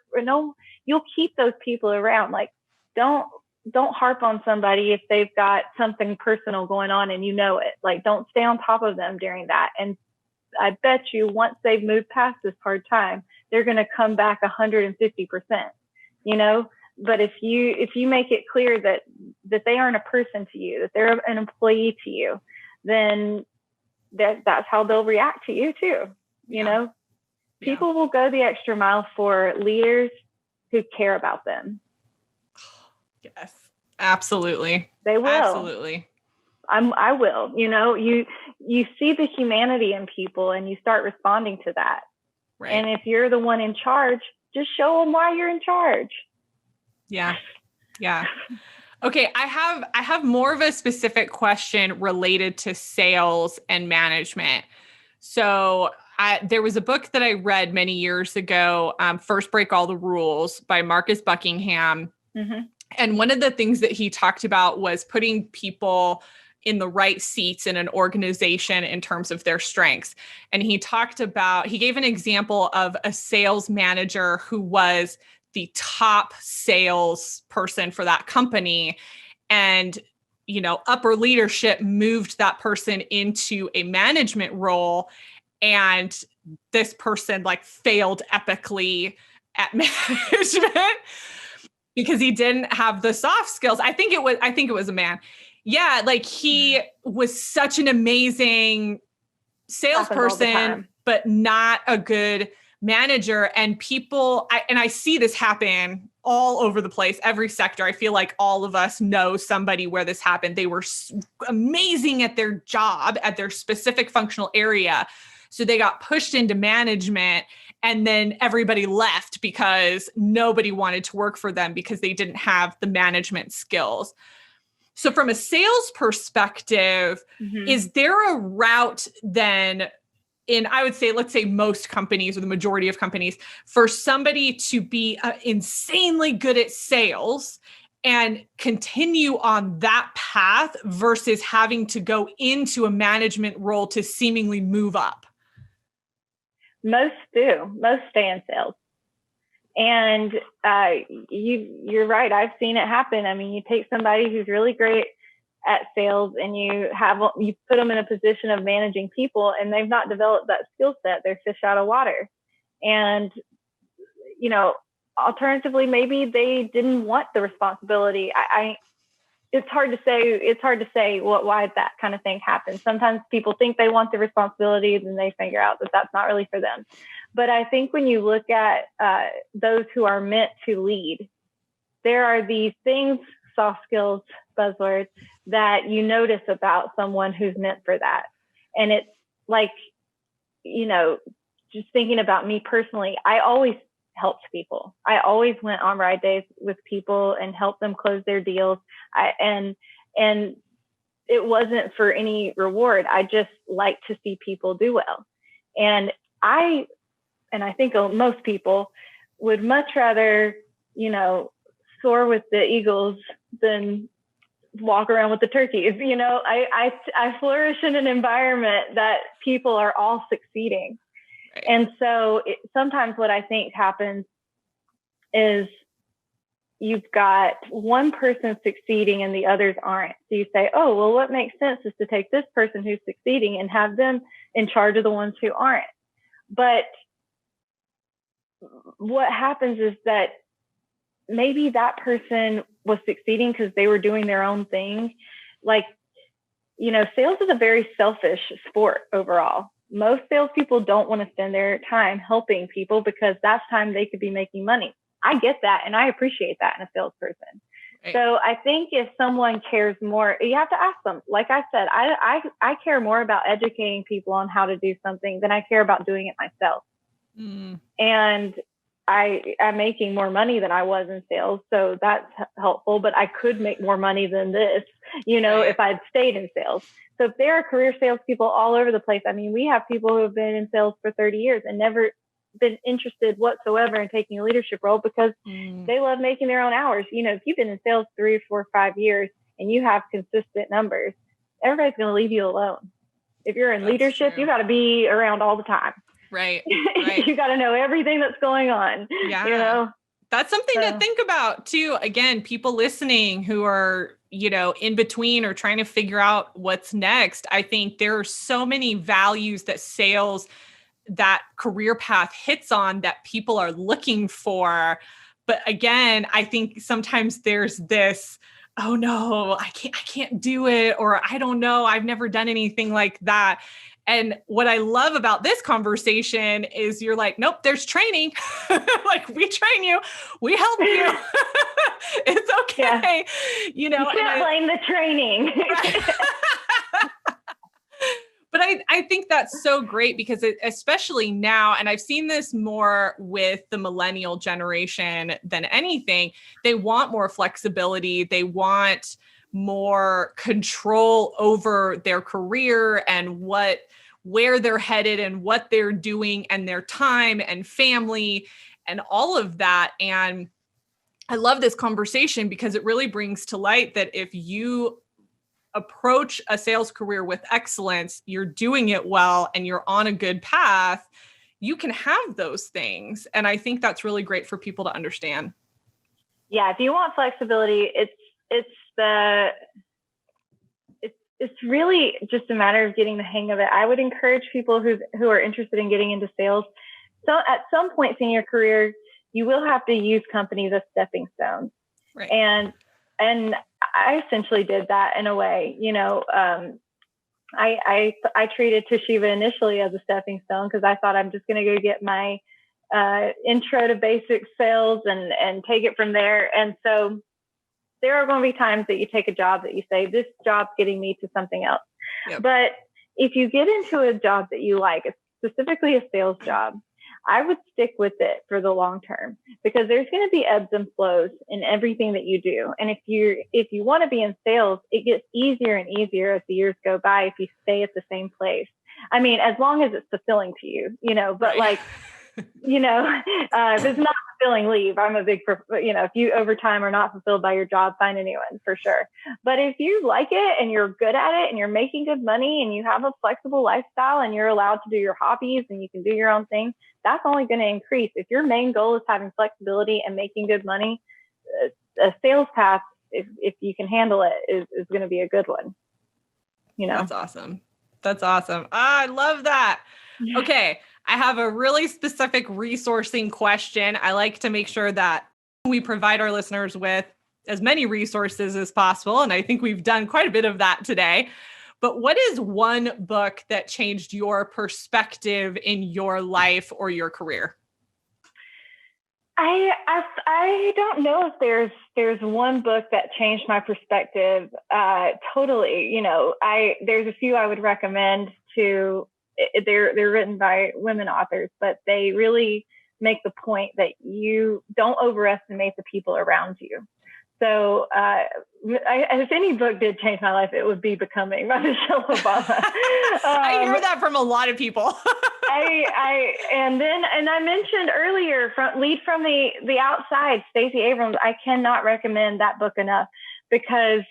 Speaker 2: You'll keep those people around. Like, don't harp on somebody if they've got something personal going on and you know it. Like, don't stay on top of them during that. And I bet you once they've moved past this hard time, they're going to come back 150%. But if you make it clear that they aren't a person to you, that they're an employee to you, then that's how they'll react to you too. People will go the extra mile for leaders who care about them.
Speaker 1: Yes, absolutely.
Speaker 2: They will.
Speaker 1: Absolutely.
Speaker 2: I will. You see the humanity in people and you start responding to that. Right. And if you're the one in charge, just show them why you're in charge.
Speaker 1: Yeah. Yeah. Okay. I have more of a specific question related to sales and management. So there was a book that I read many years ago, First Break All the Rules by Marcus Buckingham. Mm-hmm. And one of the things that he talked about was putting people in the right seats in an organization in terms of their strengths. And he gave an example of a sales manager who was the top sales person for that company. And, upper leadership moved that person into a management role. And this person failed epically at management because he didn't have the soft skills. I think it was a man. Yeah. He was such an amazing salesperson, but not a good manager. And people, I see this happen all over the place, every sector. I feel like all of us know somebody where this happened. They were amazing at their job, at their specific functional area. So they got pushed into management, and then everybody left because nobody wanted to work for them because they didn't have the management skills. So from a sales perspective, is there a route then I would say, let's say most companies or the majority of companies, for somebody to be insanely good at sales and continue on that path versus having to go into a management role to seemingly move up?
Speaker 2: Most do. Most stay in sales. And you're right. I've seen it happen. I mean, you take somebody who's really great at sales and you put them in a position of managing people, and they've not developed that skill set. They're fish out of water. And, alternatively, maybe they didn't want the responsibility. It's hard to say why that kind of thing happens. Sometimes people think they want the responsibility, and they figure out that that's not really for them. But I think when you look at those who are meant to lead, there are these things, soft skills, buzzwords, that you notice about someone who's meant for that. And it's just thinking about me personally, I always helped people. I always went on ride days with people and helped them close their deals. And it wasn't for any reward. I just like to see people do well. And I think most people would much rather, soar with the eagles than walk around with the turkeys. I flourish in an environment that people are all succeeding. Right. And so sometimes what I think happens is you've got one person succeeding and the others aren't. So you say, oh, well, what makes sense is to take this person who's succeeding and have them in charge of the ones who aren't. But what happens is that maybe that person was succeeding because they were doing their own thing. Like, sales is a very selfish sport overall. Most salespeople don't want to spend their time helping people because that's time they could be making money. I get that, and I appreciate that in a salesperson. Right. So I think if someone cares more, you have to ask them. Like I said, I care more about educating people on how to do something than I care about doing it myself. Mm. And I'm making more money than I was in sales, so that's helpful. But I could make more money than this, right. if I'd stayed in sales. So if there are career salespeople all over the place, I mean, we have people who have been in sales for 30 years and never been interested whatsoever in taking a leadership role because they love making their own hours. If you've been in sales 3, 4, 5 years and you have consistent numbers, everybody's going to leave you alone. If you're in leadership, true. You got to be around all the time.
Speaker 1: Right.
Speaker 2: You got to know everything that's going on. Yeah.
Speaker 1: That's something to think about too. Again, people listening who are, in between or trying to figure out what's next. I think there are so many values that sales, that career path hits on that people are looking for. But again, I think sometimes there's this, oh no, I can't do it. Or I don't know, I've never done anything like that. And what I love about this conversation is you're like, nope, there's training. Like we train you, we help you. It's okay. Yeah.
Speaker 2: You can't blame the training.
Speaker 1: But I think that's so great because especially now, and I've seen this more with the millennial generation than anything, they want more flexibility. They want more control over their career and where they're headed and what they're doing and their time and family and all of that. And I love this conversation because it really brings to light that if you approach a sales career with excellence, you're doing it well, and you're on a good path, you can have those things. And I think that's really great for people to understand.
Speaker 2: Yeah. If you want flexibility, it's really just a matter of getting the hang of it. I would encourage people who are interested in getting into sales. So at some points in your career, you will have to use companies as stepping stones. Right. And I essentially did that in a way. I treated Toshiba initially as a stepping stone because I thought I'm just going to go get my intro to basic sales and take it from there. And so there are going to be times that you take a job that you say, this job's getting me to something else. Yep. But if you get into a job that you like, specifically a sales job, I would stick with it for the long term because there's going to be ebbs and flows in everything that you do. And if you want to be in sales, it gets easier and easier as the years go by if you stay at the same place. I mean, as long as it's fulfilling to you, but right. If it's not fulfilling, leave. I'm a big, if you over time are not fulfilled by your job, find a new one for sure. But if you like it and you're good at it and you're making good money and you have a flexible lifestyle and you're allowed to do your hobbies and you can do your own thing, that's only going to increase. If your main goal is having flexibility and making good money, a sales path, if you can handle it, is going to be a good one.
Speaker 1: That's awesome. That's awesome. I love that. Okay. I have a really specific resourcing question. I like to make sure that we provide our listeners with as many resources as possible. And I think we've done quite a bit of that today. But what is one book that changed your perspective in your life or your career?
Speaker 2: I don't know if there's one book that changed my perspective totally. There's a few I would recommend to. They're written by women authors, but they really make the point that you don't overestimate the people around you. So if any book did change my life, it would be Becoming by Michelle Obama.
Speaker 1: I hear that from a lot of people.
Speaker 2: And I mentioned earlier, Lead from the Outside, Stacey Abrams. I cannot recommend that book enough, because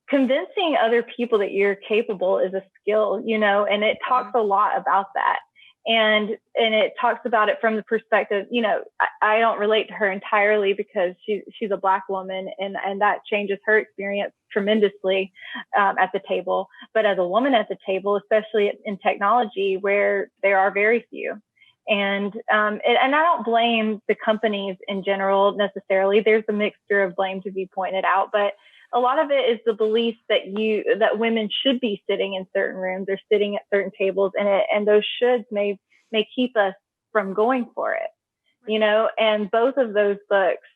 Speaker 2: convincing other people that you're capable is a skill, and it talks a lot about that. And it talks about it from the perspective, I don't relate to her entirely because she's a Black woman, and that changes her experience tremendously at the table. But as a woman at the table, especially in technology where there are very few, and I don't blame the companies in general necessarily. There's a mixture of blame to be pointed out, but a lot of it is the belief that women should be sitting in certain rooms or sitting at certain tables, and those shoulds may keep us from going for it, And both of those books,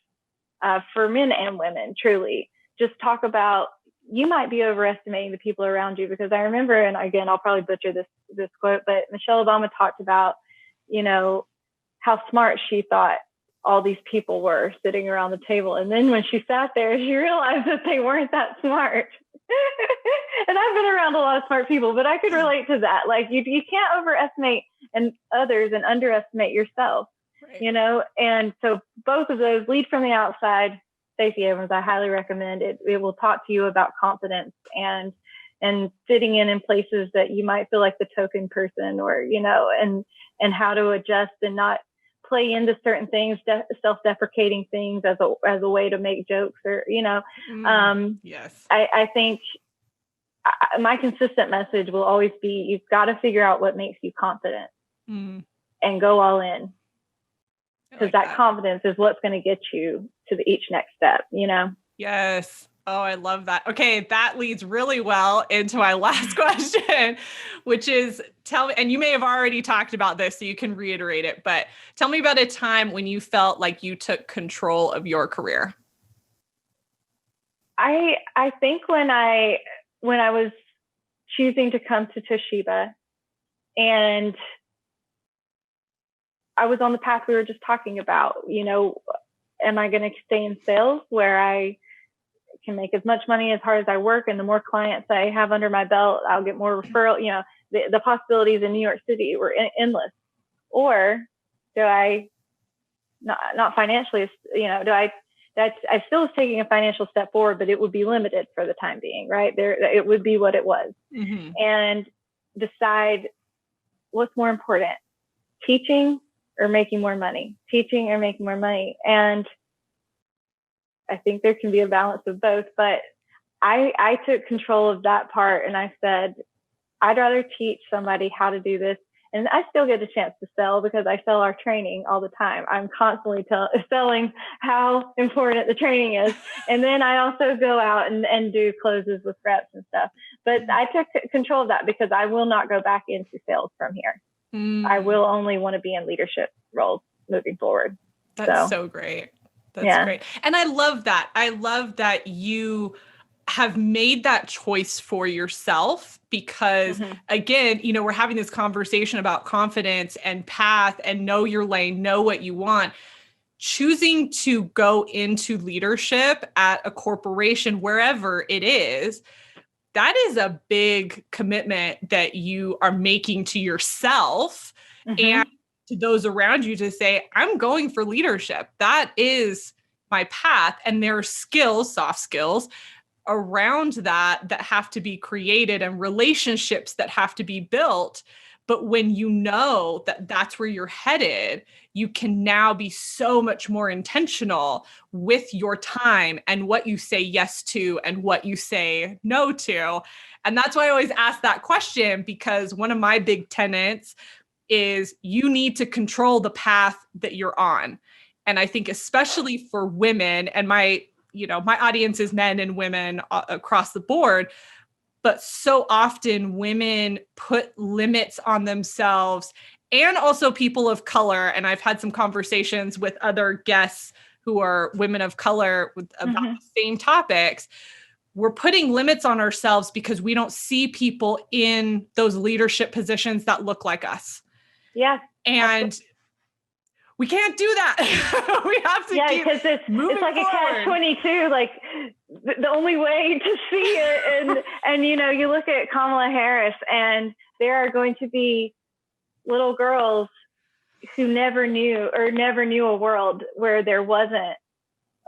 Speaker 2: for men and women, truly just talk about, you might be overestimating the people around you, because I remember, and again, I'll probably butcher this quote, but Michelle Obama talked about, how smart she thought all these people were sitting around the table. And then when she sat there, she realized that they weren't that smart. And I've been around a lot of smart people, but I could relate to that. Like, you can't overestimate others and underestimate yourself, right. And so both of those, Lead from the Outside, Stacey Abrams, I highly recommend it. It will talk to you about confidence and fitting in places that you might feel like the token person, or, and how to adjust and not play into certain things, self-deprecating things as a way to make jokes, or,
Speaker 1: yes.
Speaker 2: I think my consistent message will always be, you've got to figure out what makes you confident and go all in, because that confidence is what's going to get you to each next step,
Speaker 1: Yes. Oh, I love that. Okay. That leads really well into my last question, which is, tell me, and you may have already talked about this, so you can reiterate it, but tell me about a time when you felt like you took control of your career.
Speaker 2: I think when I was choosing to come to Toshiba, and I was on the path we were just talking about, am I going to stay in sales where I can make as much money as hard as I work, and the more clients I have under my belt, I'll get more referral, the possibilities in New York City were endless. Or do I not financially, I still was taking a financial step forward, but it would be limited for the time being, right? It would be what it was. Mm-hmm. And decide what's more important, teaching or making more money, And I think there can be a balance of both, but I took control of that part, and I said, I'd rather teach somebody how to do this. And I still get a chance to sell, because I sell our training all the time. I'm constantly selling how important the training is. And then I also go out and do closes with reps and stuff. But I took control of that, because I will not go back into sales from here. I will only want to be in leadership roles moving forward.
Speaker 1: That's so great. That's great. And I love that. I love that you have made that choice for yourself, because again, we're having this conversation about confidence and path and know your lane, know what you want. Choosing to go into leadership at a corporation, wherever it is, that is a big commitment that you are making to yourself and to those around you, to say, I'm going for leadership. That is my path. And there are skills, soft skills around that have to be created, and relationships that have to be built. But when you know that that's where you're headed, you can now be so much more intentional with your time and what you say yes to and what you say no to. And that's why I always ask that question, because one of my big tenets is you need to control the path that you're on. And I think especially for women, and my audience is men and women across the board, but so often women put limits on themselves, and also people of color. And I've had some conversations with other guests who are women of color about the same topics. We're putting limits on ourselves because we don't see people in those leadership positions that look like us.
Speaker 2: Yeah.
Speaker 1: And we can't do that. We have to keep
Speaker 2: because it's like
Speaker 1: forward.
Speaker 2: A catch-22. Like the only way to see it, and you look at Kamala Harris, and there are going to be little girls who never knew a world where there wasn't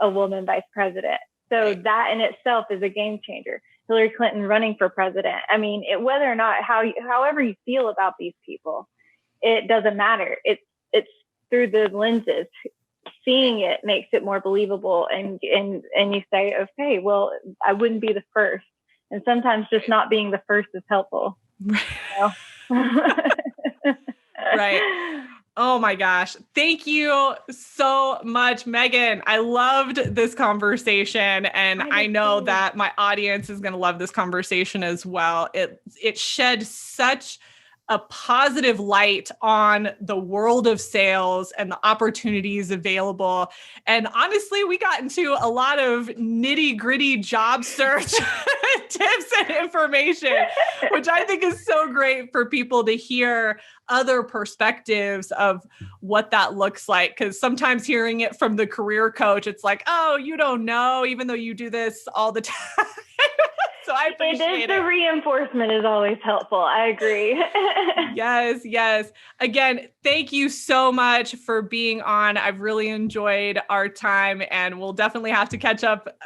Speaker 2: a woman vice president. So that in itself is a game changer. Hillary Clinton running for president. I mean, whether or not however you feel about these people, it doesn't matter. It's through the lenses. Seeing it makes it more believable, and you say, okay, well, I wouldn't be the first. And sometimes just not being the first is helpful.
Speaker 1: Right. Oh my gosh. Thank you so much, Megan. I loved this conversation, and I know that my audience is going to love this conversation as well. It shed such a positive light on the world of sales and the opportunities available. And honestly, we got into a lot of nitty-gritty job search tips and information, which I think is so great for people to hear other perspectives of what that looks like. Because sometimes hearing it from the career coach, it's like, oh, you don't know, even though you do this all the time. So I appreciate it.
Speaker 2: The reinforcement is always helpful. I agree.
Speaker 1: Yes. Again, thank you so much for being on. I've really enjoyed our time, and we'll definitely have to catch up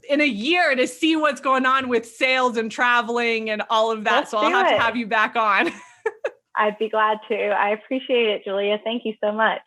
Speaker 1: in a year to see what's going on with sales and traveling and all of that. So I'll have to have you back on.
Speaker 2: I'd be glad to. I appreciate it, Julia. Thank you so much.